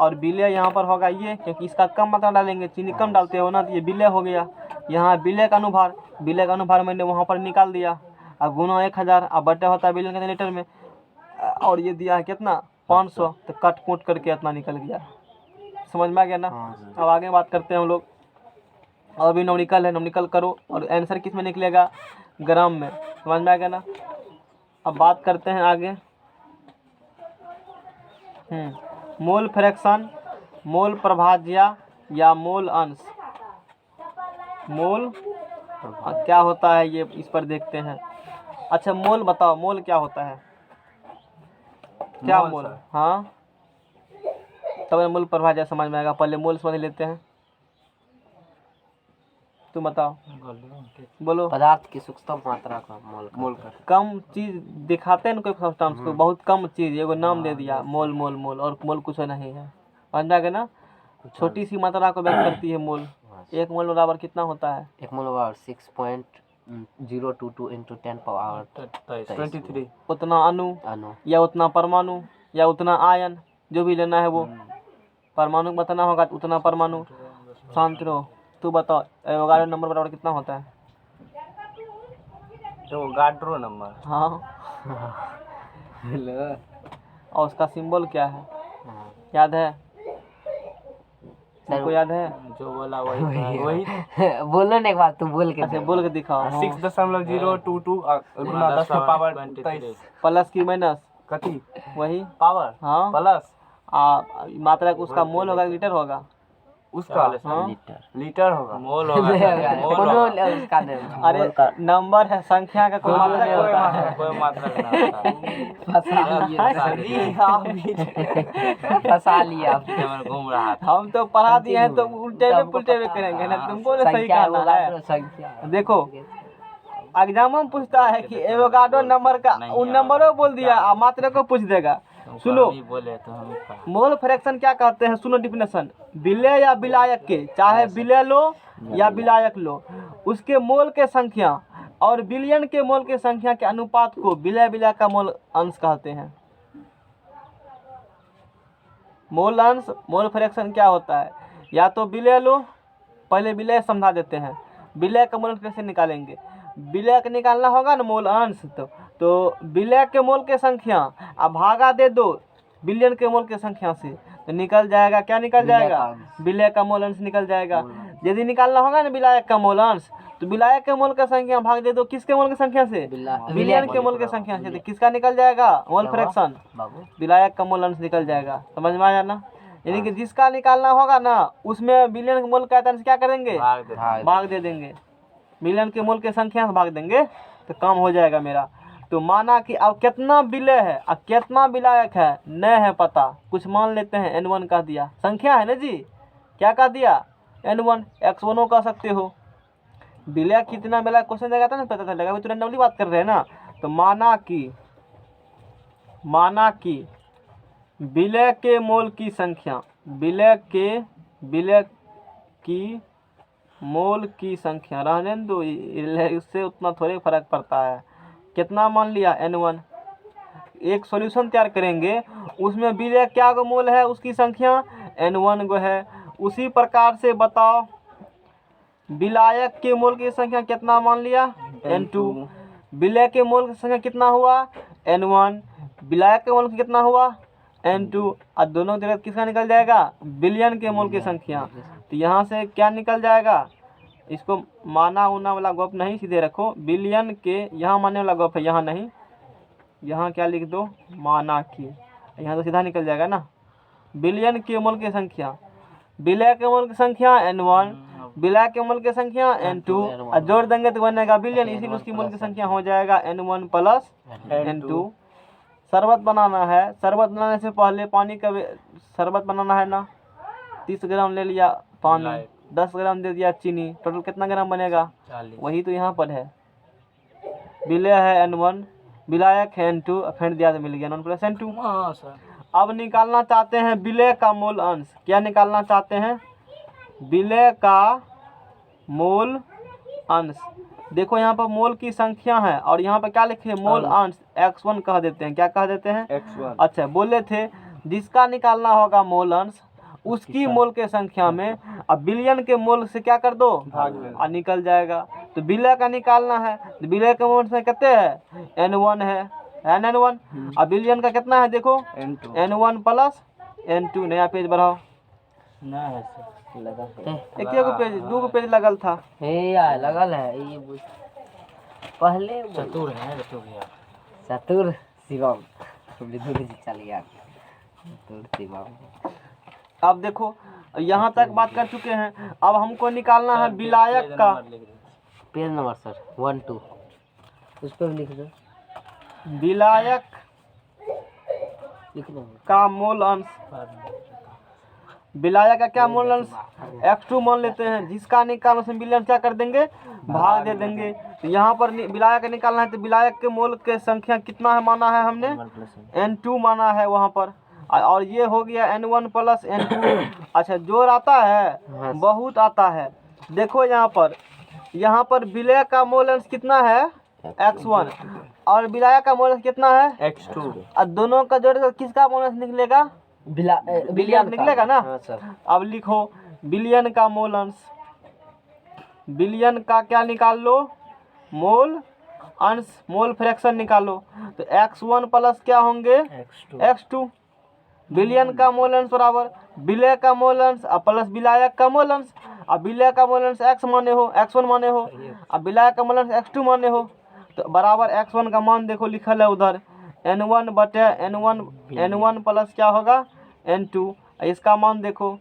और विलय यहाँ पर होगा ये, क्योंकि इसका कम मात्रा डालेंगे, चीनी कम डालते हो ना, तो ये विलय हो गया। यहाँ विलय का अनुभार, विलय का अनुभार मैंने वहाँ पर निकाल दिया, अब गुना 1000, अब बटा होता है विलयन कितने लीटर में, और ये दिया है कितना 500, तो कट कूट करके इतना निकल गया। समझ में आ गया ना। अब आगे बात करते हैं हम लोग, और भी न्यूमेरिकल है, न्यूमेरिकल करो और आंसर किस में निकलेगा, ग्राम में। समझ में आ गया ना। अब बात करते हैं आगे, मोल फ्रैक्शन, मोल प्रभाज्य या मोल अंश। मोल क्या होता है ये इस पर देखते हैं। अच्छा मोल बताओ, मोल क्या होता है, क्या मोल? हाँ तब मोल प्रभाज्य समझ में आएगा, पहले मोल समझ लेते हैं। तुम बताओ, बोलो। पदार्थ की सूक्ष्म मात्रा का मोल का कम चीज दिखाते हैं ना कोई सब्सटेंस को, बहुत कम चीज, एगो नाम दे दिया मोल, मोल मोल, और मोल कुछ नहीं है, समझ में आ गया ना। छोटी सी मात्रा को व्यक्त करती है मोल। एक मोल बराबर कितना होता है, एक मोल बराबर 6.022 × 10⁻23 उतना अणु अणु या उतना परमाणु या उतना आयन, जो भी लेना है वो परमाणु बताना होगा, उतना परमाणु। शांत रहो, तू बताओ एवोगाड्रो नंबर बराबर कितना होता है? एवोगाड्रो नंबर, हाँ हेलो और उसका सिंबल क्या है, याद है? तुमको याद है? जो बोला वही वही बोलो ना एक बार, तू बोल के अच्छा बोल के दिखाओ। 6.022 गुना 10 का पावर 23 प्लस की माइनस कथी वही पावर हाँ प्लस मात्रा का उसका मोल होगा, लीटर होगा उसका हाँ? लीटर होगा, मोल होगा, उसका नहीं। अरे नंबर है, संख्या का कोई मात्रा कोई मात्रा नहीं होता। फंसा लिया मैं घूम रहा था। हम तो पढ़ा दिए हैं तो उल्टे में पुल्टे में करेंगे ना, तुमको ना सही कहना है। देखो एग्जाम में पूछता है कि एवोगाड्रो नंबर का, उन नंबरों बोल दिया और मात्रा को पूछ देगा। सुनो बोले तो हम मोल फ्रैक्शन क्या कहते हैं, सुनो डिफिनेशन। विलय या विलायक के, चाहे विलय लो या विलायक लो, उसके मोल के संख्या और विलयन के मोल के संख्या के अनुपात को विलय विलायक का मोल अंश कहते हैं। मोल अंश, मोल फ्रैक्शन क्या होता है, या तो विलय लो, पहले विलय समझा देते हैं, विलय का मोल कैसे निकालेंगे, विलय का निकालना होगा ना मोल अंश, तो विलय के मोल के संख्या अब भागा दे दो विलयन के मोल के संख्या से, तो निकल जाएगा, क्या निकल जाएगा, विलय का मोल अंश निकल जाएगा। यदि निकालना होगा ना विलायक का मोल अंश, तो विलायक के मोल का संख्या भाग दे दो किसके मोल की संख्या से, विलयन के मोल की संख्या से, तो किसका निकल जाएगा मोल फ्रैक्शन, विलायक का मोल अंश निकल जाएगा। समझ में आया ना। यानी कि जिसका निकालना होगा ना उसमें विलयन के मोल का अंश क्या करेंगे, भाग दे देंगे, विलयन के मोल के संख्या से भाग देंगे, तो काम हो जाएगा मेरा। तो माना कि अब कितना विलय है और कितना विलायक है नहीं है पता, कुछ मान लेते हैं n1 कह दिया, संख्या है ना जी, क्या कह दिया n1, x1 कह सकते हो। विलय कितना विलय क्वेश्चन देगा था ना पता चलेगा, अभी तो रैंडमली बात कर रहे हैं ना। तो माना कि विलय के मोल की संख्या, विलय की मोल की संख्या रहने दो, इससे उतना थोड़े फर्क पड़ता है। कितना मान लिया n1, एक सॉल्यूशन तैयार करेंगे उसमें विलय क्या गो मोल है उसकी संख्या n1 गो है। उसी प्रकार से बताओ विलायक के मोल की संख्या कितना मान लिया n2, विलय के मोल की संख्या कितना हुआ n1, विलायक के मोल की कितना हुआ n2, और दोनों जगह किसका निकल जाएगा, विलयन के मोल की संख्या। तो यहाँ से क्या निकल जाएगा, इसको माना उना वाला गप नहीं, सीधे रखो विलयन के, यहाँ मानने वाला गप है, यहाँ नहीं, यहाँ क्या लिख दो माना की, यहाँ तो सीधा निकल जाएगा ना। विलयन के मोल की संख्या, विलय के मोल की संख्या n1, विलय के मोल की संख्या n2, और जोड़ देंगे तो बनेगा विलयन, इसीलिए उसकी मोल की संख्या हो जाएगा n1 प्लस n2। शरबत बनाना है, शरबत बनाने से पहले पानी का शरबत बनाना है ना, 30 ग्राम ले लिया पानी, 10 ग्राम दे दिया चीनी, टोटल कितना ग्राम बनेगा, वही तो यहाँ पर है विलय है N1, विलायक है N2, फेंट दिया तो मिल गया N1 + N2। हाँ सर। अब निकालना चाहते हैं विलय का मोल अंश। क्या निकालना चाहते हैं? विलय का मोल अंश। देखो यहाँ पर मोल की संख्या है और यहाँ पर क्या लिखे? मोल अंश x1 कह देते हैं। क्या कह देते हैं? x1। अच्छा, बोले थे जिसका निकालना होगा मोल अंश उसकी मोल के संख्या में अब बिलियन के मोल से क्या कर दो? भाग दो। और निकल जाएगा। तो विलय का निकालना है तो विलय के मोल से कितने है? N1 है N1। अब बिलियन का कितना है? देखो N2। N1 + N2। नया पेज बढ़ाओ। ना है सर, लगा है। एक गो पेज, 2 पेज लगल था। हे यार लगल है ये पहले चतुर है चतुर यार। चतुर शिवम दूर जी चल गया। चतुर शिवम। अब देखो यहाँ तक बात कर चुके हैं। अब हमको निकालना है विलायक का। पेज नंबर सर 1 2 उस पर लिख दो। विलायक लिख दो। का मोल अंश। विलायक का क्या मोल अंश? x2 मान लेते हैं। जिसका निकालना उसमें विलयन क्या कर देंगे? भाग दे देंगे। तो यहाँ पर विलायक निकालना है तो विलायक के मोल के संख्या कितना है माना है हमने? N2 माना है वहाँ पर। और ये हो गया N1 + N2। अच्छा, जोड़ आता है? बहुत आता है। देखो यहाँ पर विलय का मोल अंश कितना है? x1 और विलायक का मोल अंश कितना है? x2। और दोनों का जोड़ किसका मोल अंश निकलेगा? बिलियन निकलेगा ना। हाँ सर। अब लिखो बिलियन का मोल अंश। बिलियन का क्या निकाल लो? मोल अंश, मोल फ्रैक्शन निकालो। तो x1 + क्या होंगे? x2। बिलियन का मोल अंश बराबर विलय का मोल अंश प्लस विलायक का मोल अंश। अब विलय का मोल अंश x माने हो, x1 माने हो। अब विलायक का मोल अंश x2 माने हो। तो बराबर x1 का मान देखो लिखल है उधर N1 बटे N1 + क्या होगा? N2। इसका मान देखो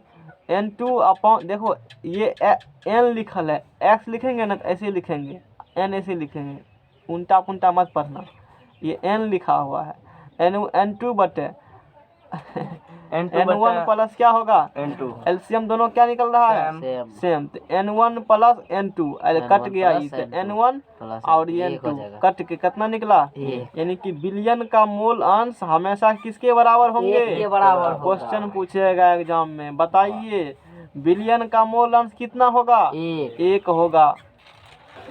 N2 अपॉन, देखो ये N लिखल है, x लिखेंगे ना तो ऐसे लिखेंगे, N ऐसे लिखेंगे, उल्टा पुल्टा मत पढ़ना। ये N लिखा हुआ है N2 बटे N1 + क्या होगा? N2। एलसीएम दोनों क्या निकल रहा है? सेम। तो N1 + N2 कट गया ये तो N1 और ये N2 कट के कितना निकला? यानी कि बिलियन का मोल अंश हमेशा किसके बराबर होंगे? के बराबर होगा। क्वेश्चन पूछेगा एग्जाम में, बताइए बिलियन का मोल अंश कितना होगा? 1 होगा,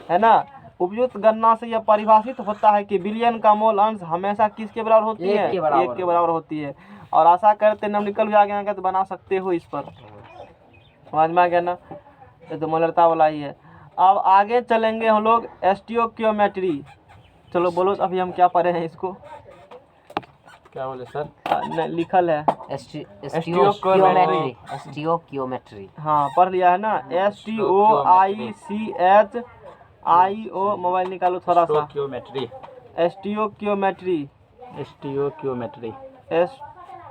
है ना। उपयुक्त गणना से यह परिभाषित होता है कि बिलियन का मोल अंश हमेशा किसके बराबर होती है? 1 के बराबर होती है। और आशा करते नंबर भी आ गया तो बना सकते हो इस पर। समझ में आ गया ना? ये तो मलरता वाला ही है। अब आगे चलेंगे हम लोग स्टोइकियोमेट्री। चलो बोलो अभी हम क्या पढ़े हैं इसको? क्या बोले सर? लिखल है स्टोइकियोमेट्री। हाँ पढ़ लिया है ना। STOICHIO। मोबाइल निकालो थोड़ा सा। स्टोइकियोमेट्री। स्टोइकियोमेट्री। स्टोइकियोमेट्री।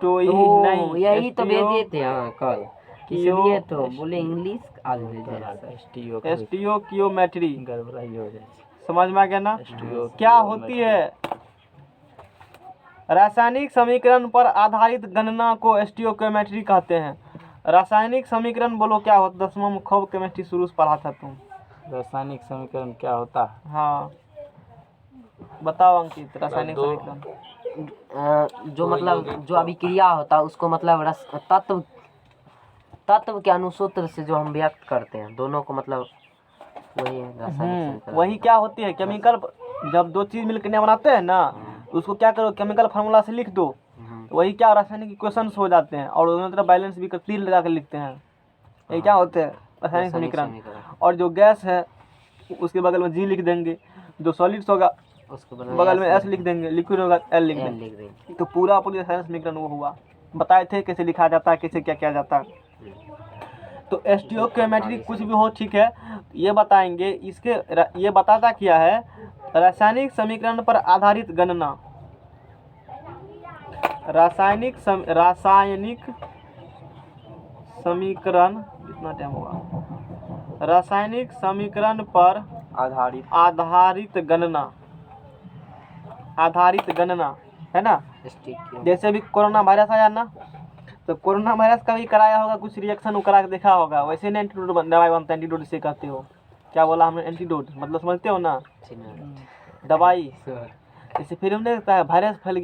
नहीं यही तो भेजे थे हाँ कल, इसलिए तो बोले इंग्लिश आज भेजे। स्टोइकियोमेट्री गड़बड़ाई हो जाए। समझ में आ गया ना? क्या होती है? रासायनिक समीकरण पर आधारित गणना को स्टोइकियोमेट्री कहते हैं। रासायनिक समीकरण बोलो क्या होता? 10वां में खूब केमिस्ट्री शुरू से पढ़ा था तुम। रासायनिक समीकरण क्या होता है? हाँ बताओ अंकित। रासायनिक समीकरण जो मतलब जो अभिक्रिया होता है उसको मतलब तत्व के अनुसूत्र से जो हम व्यक्त करते हैं दोनों को, मतलब वही है रासायनिक समीकरण। वही क्या होती है? केमिकल जब दो चीज मिलकर नया बनाते हैं ना तो उसको क्या करो? केमिकल फार्मूला से लिख दो। वही क्या रासायनिक इक्वेशंस हो जाते हैं और दोनों तरफ बैलेंस भी तीर लगा कर लिखते हैं। ये क्या होते हैं? रासायनिक समीकरण। और जो गैस है उसके बगल में G लिख देंगे, जो सॉलिड्स होगा उसके बगल में S लिख देंगे, लिक्विड होगा L लिख देंगे। तो पूरा रासायनिक समीकरण वो हुआ। बताए थे कैसे लिखा जाता है, कैसे क्या किया जाता है। तो स्टोइकियोमेट्री कुछ भी हो ठीक है, ये बताएंगे। इसके ये बताता क्या है? रासायनिक समीकरण पर आधारित गणना। रासायनिक समीकरण कितना टाइम हुआ? रासायनिक समीकरण पर आधारित गणना है ना। जैसे भी कोरोना वायरस आया ना, तो कोरोना वायरस का भी कराया होगा कुछ रिएक्शन, वो करा के देखा होगा। वैसे नहीं एंटीडोट दवाई बनता है, एंटीडोट से कहते हो। क्या बोला हमने? एंटीडोट मतलब समझते हो ना? दवाई, जैसे फिल्म में देखता है वायरस फैल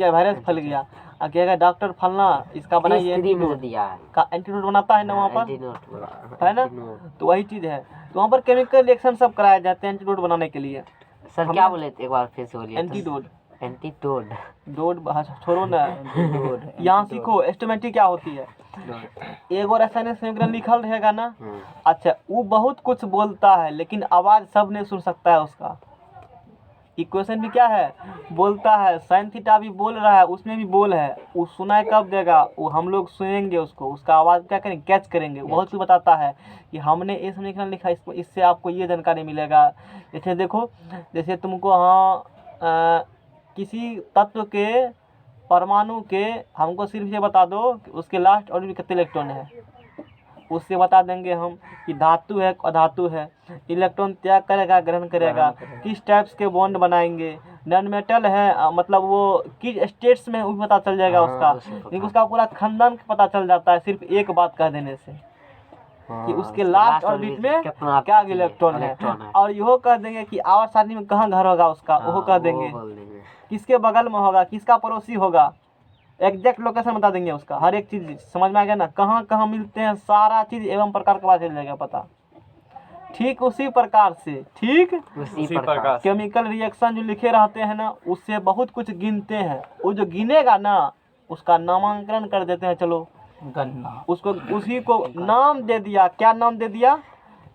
गया, और कहेगा डॉक्टर फलना इसका बनाइए एंटीडोट का एंटीडोट बनाता है ना वहाँ पर, है ना। तो वही चीज़ है, तो वहाँ पर केमिकल रिएक्शन सब कराए जाते हैं एंटीडोट बनाने के लिए। सर क्या बोले थे एक बार फिर से बोलिए। एंटीडोट, एंटीडोट, डोट छोड़ो ना, यहाँ सीखो एस्टोमेटिक क्या होती है। एक और रासायनिक समीकरण लिखल रहेगा ना, अच्छा वो बहुत कुछ बोलता है लेकिन आवाज़ सब नहीं सुन सकता है उसका। इक्वेशन भी क्या है, बोलता है, साइन थीटा भी बोल रहा है, उसमें भी बोल है, वो सुनाई कब देगा, वो हम लोग सुनेंगे उसको, उसका आवाज़ क्या करेंगे, कैच करेंगे। बहुत कुछ बताता है कि हमने ये समीकरण लिखा, इसको इससे आपको ये जानकारी मिलेगा। जैसे देखो, जैसे तुमको किसी तत्व के परमाणु के हमको सिर्फ ये बता दो कि उसके लास्ट ऑर्बिट में कितने इलेक्ट्रॉन है, उससे बता देंगे हम कि धातु है अधातु है, इलेक्ट्रॉन त्याग करेगा ग्रहण करेगा, किस टाइप्स के बॉन्ड बनाएंगे, नॉन मेटल है मतलब वो किस स्टेट्स में वो भी पता चल जाएगा उसका, क्योंकि उसका पूरा खानदान पता चल जाता है सिर्फ एक बात कह देने से कि उसके लास्ट ऑर्बिट में क्या इलेक्ट्रॉन है। और यहो कह देंगे कि आवर्त सारणी में कहाँ घर होगा उसका, वो कह देंगे, किसके बगल में होगा, किसका पड़ोसी होगा, एग्जैक्ट लोकेशन बता देंगे उसका, हर एक चीज़ समझ में आ गया ना, कहाँ कहाँ मिलते हैं, सारा चीज़ एवं प्रकार का बात चल जाएगा पता। ठीक उसी प्रकार से, ठीक उसी प्रकार केमिकल रिएक्शन जो लिखे रहते हैं ना, उससे बहुत कुछ गिनते हैं, वो जो गिनेगा ना उसका नामांकन कर देते हैं। चलो गन्ना, उसको उसी को नाम दे दिया, क्या नाम दे दिया,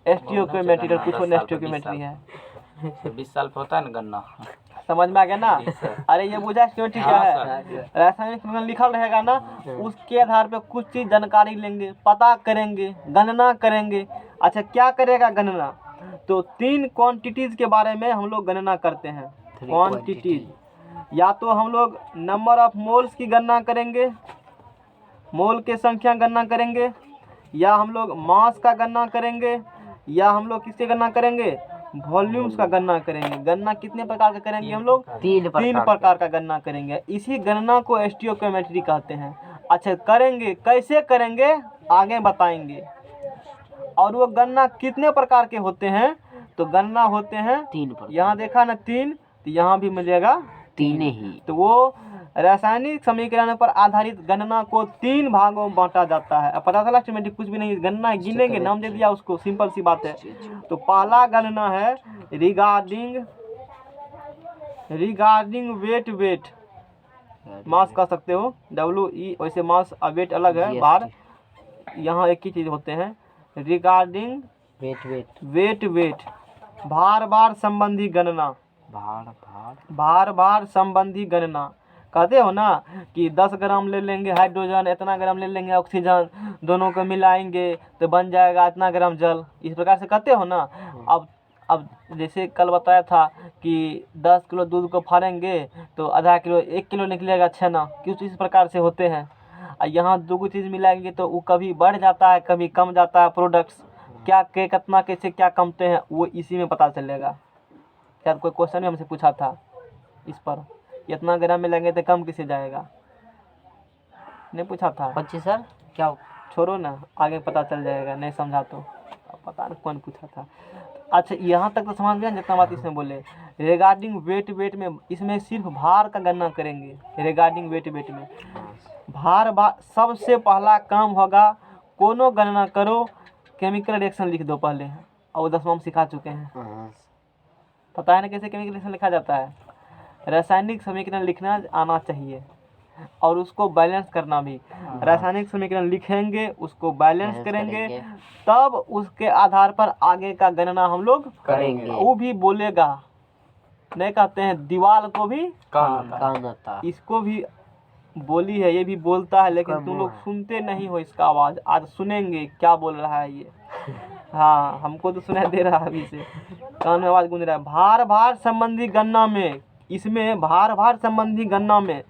स्टोइकियोमेट्री। कुछ स्टोइकियोमेट्री है, 20 साल पे होता है ना गन्ना, समझ में आ गया ना। अरे ये बुझा स्टोइकियोमेट्री क्या है, रासायनिक समीकरण लिखल रहेगा ना, उसके आधार पे कुछ चीज जानकारी लेंगे, पता करेंगे, गणना करेंगे। अच्छा क्या करेगा गणना, तो 3 क्वांटिटीज के बारे में हम लोग गणना करते हैं। क्वांटिटीज, या तो हम लोग नंबर ऑफ मोल्स की गणना करेंगे, मोल के संख्या गणना करेंगे, या हम लोग मास का गणना करेंगे, या हम लोग किसकी गणना करेंगे, वॉल्यूम्स का गणना करेंगे। गणना कितने प्रकार का करेंगे हम लोग, 3 प्रकार का गणना करेंगे। इसी गणना को स्टोइकियोमेट्री कहते हैं। अच्छा करेंगे, कैसे करेंगे आगे बताएंगे। और वो गणना कितने प्रकार के होते हैं, तो गणना होते हैं 3 प्रकार। यहाँ देखा ना 3, तो यहाँ भी मिलेगा 3 ही। तो वो रासायनिक समीकरण पर आधारित गणना को 3 भागों में बांटा जाता है। अब पता चला स्टोइकियोमेट्री कुछ भी नहीं, गणना गिनेंगे, नाम दे दिया उसको, सिंपल सी बात है। तो पहला गणना है रिगार्डिंग वेट, मास कह सकते हो, WE, वैसे मास और वेट अलग है, बार यहाँ एक ही चीज होते हैं। रिगार्डिंग वेट, भार संबंधी गणना, भार संबंधी गणना। कहते हो ना कि 10 ग्राम ले लेंगे हाइड्रोजन, इतना ग्राम ले लेंगे ऑक्सीजन, दोनों को मिलाएंगे तो बन जाएगा इतना ग्राम जल, इस प्रकार से कहते हो ना। अब जैसे कल बताया था कि 10 किलो दूध को फाड़ेंगे तो आधा किलो 1 किलो निकलेगा छेना, कुछ इस प्रकार से होते हैं। और यहाँ 2 चीज़ मिलाएंगे तो वो कभी बढ़ जाता है कभी कम जाता है, प्रोडक्ट्स क्या के कितना कैसे क्या कमते हैं वो इसी में पता चलेगा। शायद कोई क्वेश्चन भी हमसे पूछा था इस पर, इतना ग्राम में लेंगे तो कम किसे जाएगा, नहीं पूछा था। बच्चे सर क्या, छोड़ो ना, आगे पता चल जाएगा, नहीं समझा तो पता नहीं कौन पूछा था। अच्छा यहाँ तक तो समझ गया जितना बात इसमें बोले। रिगार्डिंग वेट में इसमें सिर्फ भार का गणना करेंगे। रिगार्डिंग वेट में भार सबसे पहला काम होगा, कोनो गणना करो, केमिकल रिएक्शन लिख दो पहले, और 10वां में सिखा चुके हैं, पता है ना कैसे केमिकल रिएक्शन लिखा जाता है। रासायनिक समीकरण लिखना आना चाहिए और उसको बैलेंस करना भी। रासायनिक समीकरण लिखेंगे, उसको बैलेंस करेंगे, तब उसके आधार पर आगे का गणना हम लोग करेंगे। वो भी बोलेगा, नहीं कहते हैं दीवार को भी कान आता, इसको भी बोली है, ये भी बोलता है, लेकिन तुम लोग सुनते नहीं हो इसका आवाज़। आज सुनेंगे क्या बोल रहा है ये। हाँ हमको तो सुनाई दे रहा है अभी से, कान में आवाज़ गूंज रहा है। भार संबंधी गणना में, इसमें भार संबंधी गणना में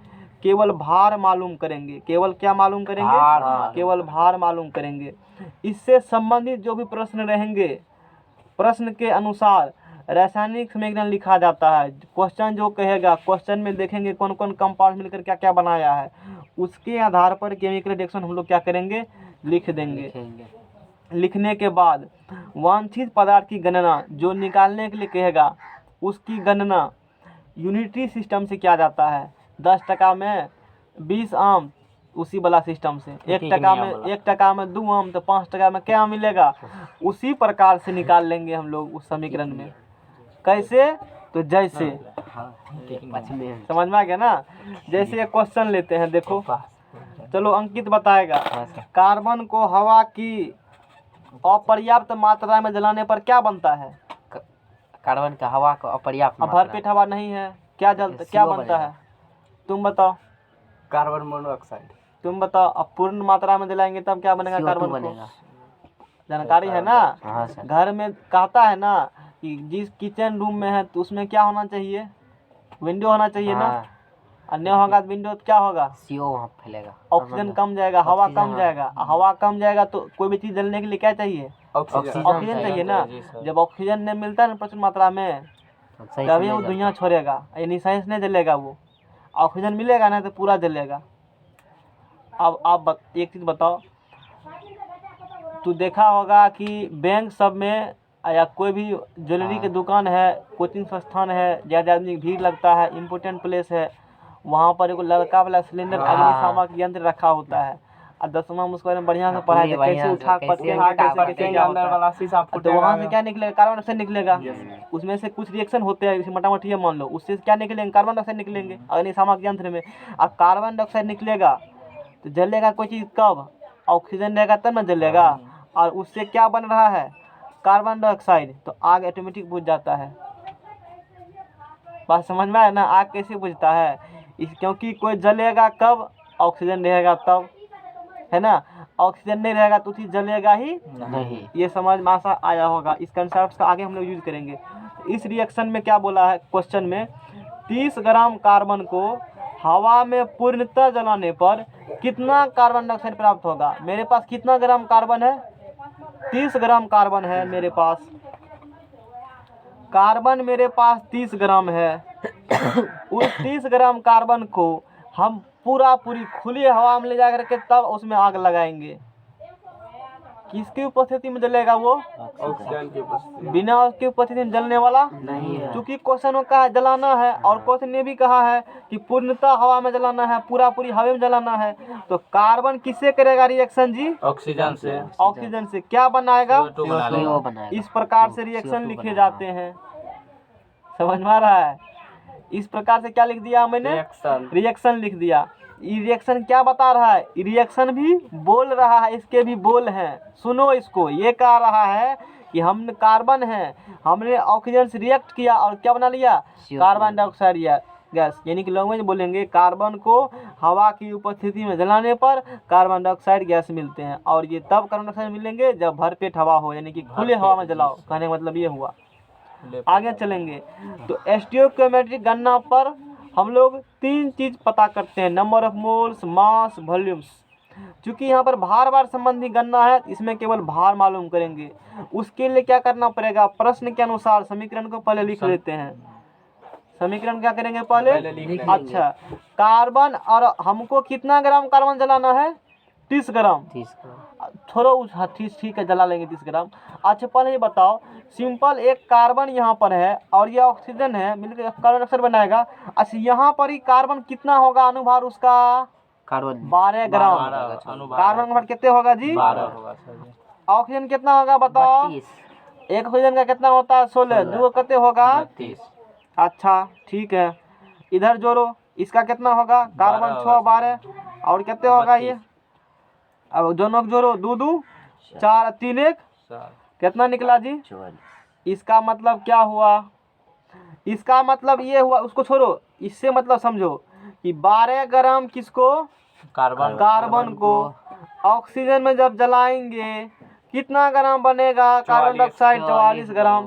केवल भार मालूम करेंगे, केवल क्या मालूम करेंगे, केवल भार मालूम करेंगे। इससे संबंधित जो भी प्रश्न रहेंगे, प्रश्न के अनुसार रासायनिक समीकरण लिखा जाता है। क्वेश्चन जो कहेगा, क्वेश्चन में देखेंगे कौन कौन कंपाउंड मिलकर क्या क्या बनाया है, उसके आधार पर केमिकल रिएक्शन हम लोग क्या करेंगे, लिख देंगे। लिखने के बाद वांछित पदार्थ की गणना जो निकालने के लिए कहेगा, उसकी गणना यूनिटरी सिस्टम से किया जाता है। 10 टका में 20 आम, उसी वाला सिस्टम से। 1 टका में 1 टका में 2 आम, तो 5 टका में क्या मिलेगा, उसी प्रकार से निकाल लेंगे हम लोग उस समीकरण में। कैसे, तो जैसे, समझ में आ गया ना। जैसे एक क्वेश्चन लेते हैं, देखो, चलो अंकित बताएगा। कार्बन को हवा की अपर्याप्त मात्रा में जलाने पर क्या बनता है? कार्बन का हवा को अपर्याप्त अब भरपेट हवा नहीं है, क्या जलता, क्या बनता है? तुम बताओ, कार्बन मोनोऑक्साइड। तुम बताओ। अब पूर्ण मात्रा में जलाएंगे तब क्या बनेगा? कार्बन बनेगा। जानकारी है ना। हाँ सर। घर में कहता है ना कि जिस किचन रूम में है तो उसमें क्या होना चाहिए, विंडो होना चाहिए ना। अन्य होगा तो विंडो तो क्या होगा, CO वहाँ फैलेगा, ऑक्सीजन कम जाएगा, हवा कम जाएगा। हवा कम जाएगा तो कोई भी चीज जलने के लिए क्या चाहिए, ऑक्सीजन चाहिए ना। जब ऑक्सीजन नहीं मिलता है ना प्रचुर मात्रा में, तभी वो धुआं छोड़ेगा, यानी साइंस नहीं जलेगा। वो ऑक्सीजन मिलेगा ना तो पूरा जलेगा। अब आप एक चीज बताओ, तू देखा होगा कि बैंक सब में या कोई भी ज्वेलरी की दुकान है, कोचिंग संस्थान है, ज़्यादा आदमी भीड़ लगता है, इम्पोर्टेंट प्लेस है, वहाँ पर एक लड़का वाला सिलेंडर अग्निशामक यंत्र रखा होता है। और 10वां में उसके बारे में बढ़िया से पढ़ाया था, कैसे उठा पटके कैसे क्या होता है। तो वहाँ से क्या निकलेगा, कार्बन डाइऑक्साइड निकलेगा। उसमें से कुछ रिएक्शन होते हैं, मोटा मोटी ये मान लो, उससे क्या निकलेंगे, कार्बन डाइऑक्साइड निकलेंगे अग्निशामक यंत्र में। और कार्बन डाइऑक्साइड निकलेगा तो जलेगा कोई चीज़ कब, ऑक्सीजन रहेगा तब ना जलेगा। और उससे क्या बन रहा है, कार्बन डाइऑक्साइड। तो आग ऑटोमेटिक बुझ जाता है। बात समझ में आया ना, आग कैसे बुझता है, क्योंकि कोई जलेगा कब, ऑक्सीजन रहेगा तब, है ना। ऑक्सीजन नहीं रहेगा तो चीज जलेगा ही नहीं। ये समझ में आशा आया होगा। इस कंसेप्ट का आगे हम लोग यूज करेंगे। इस रिएक्शन में क्या बोला है क्वेश्चन में, 30 ग्राम कार्बन को हवा में पूर्णतः जलाने पर कितना कार्बन डाइऑक्साइड प्राप्त होगा। मेरे पास कितना ग्राम कार्बन है, 30 ग्राम कार्बन है मेरे पास। कार्बन मेरे पास 30 ग्राम है। उस 30 ग्राम कार्बन को हम पूरी खुली हवा में ले जा करके तब उसमें आग लगाएंगे। किसकी उपस्थिति में जलेगा वो, ऑक्सीजन की उपस्थिति। बिना उसकी उपस्थिति में जलने वाला नहीं है। क्योंकि क्वेश्चन में कहा है जलाना है, और क्वेश्चन ने भी कहा है कि पूर्णतः हवा में जलाना है, पूरी हवा में जलाना है। तो कार्बन किससे करेगा रिएक्शन जी, ऑक्सीजन से। ऑक्सीजन से। क्या बनाएगा, CO बनाएगा। इस प्रकार से रिएक्शन लिखे जाते हैं। समझ में आ रहा है। इस प्रकार से क्या लिख दिया मैंने, रिएक्शन लिख दिया। ये रिएक्शन क्या बता रहा है, रिएक्शन भी बोल रहा है, इसके भी बोल हैं। सुनो इसको, ये कह रहा है कि हम कार्बन है, हमने ऑक्सीजन से रिएक्ट किया और क्या बना लिया, कार्बन डाइऑक्साइड या गैस। यानी कि लैंग्वेज बोलेंगे, कार्बन को हवा की उपस्थिति में जलाने पर कार्बन डाइऑक्साइड गैस मिलते हैं। और ये तब कार्बन डाइऑक्साइड मिलेंगे जब भरपेट हवा हो, यानी कि खुले हवा में जलाओ। कहने का मतलब ये हुआ। आगे चलेंगे तो स्टोइकियोमेट्रिक गणना पर हम लोग 3 चीज पता करते हैं, number of moles, mass, volumes. चूंकि यहाँ पर भार संबंधी गणना है, इसमें केवल भार मालूम करेंगे। उसके लिए क्या करना पड़ेगा, प्रश्न के अनुसार समीकरण को पहले लिख लेते हैं। समीकरण क्या करेंगे पहले, अच्छा, कार्बन और हमको कितना ग्राम कार्बन जलाना है, 30 ग्राम। थोड़ा ठीक है, जला लेंगे 30 ग्राम। अच्छा पहले ये बताओ, सिंपल एक कार्बन यहाँ पर है और ये ऑक्सीजन है, मिलकर कार्बन डाइऑक्साइड बनाएगा। अच्छा यहाँ पर ही कार्बन कितना होगा अनुभार उसका, कार्बन 12 ग्राम। कार्बन अनुभार कितने होगा जी, 12 होगा। ऑक्सीजन कितना होगा बताओ, एक ऑक्सीजन का कितना होता है, 16, 2 कितने होगा, 32। अच्छा ठीक है, इधर जोड़ो, इसका कितना होगा, कार्बन 6 12 और कितने होगा ये, अब दोनों जोड़ो, 2 2 4 3 1 कितना निकला जी, 44। इसका मतलब क्या हुआ, इसका मतलब ये हुआ, उसको छोड़ो, इससे मतलब समझो कि 12 ग्राम किसको, कार्बन को ऑक्सीजन में जब जलाएंगे कितना ग्राम बनेगा, कार्बन डाइऑक्साइड 44 ग्राम।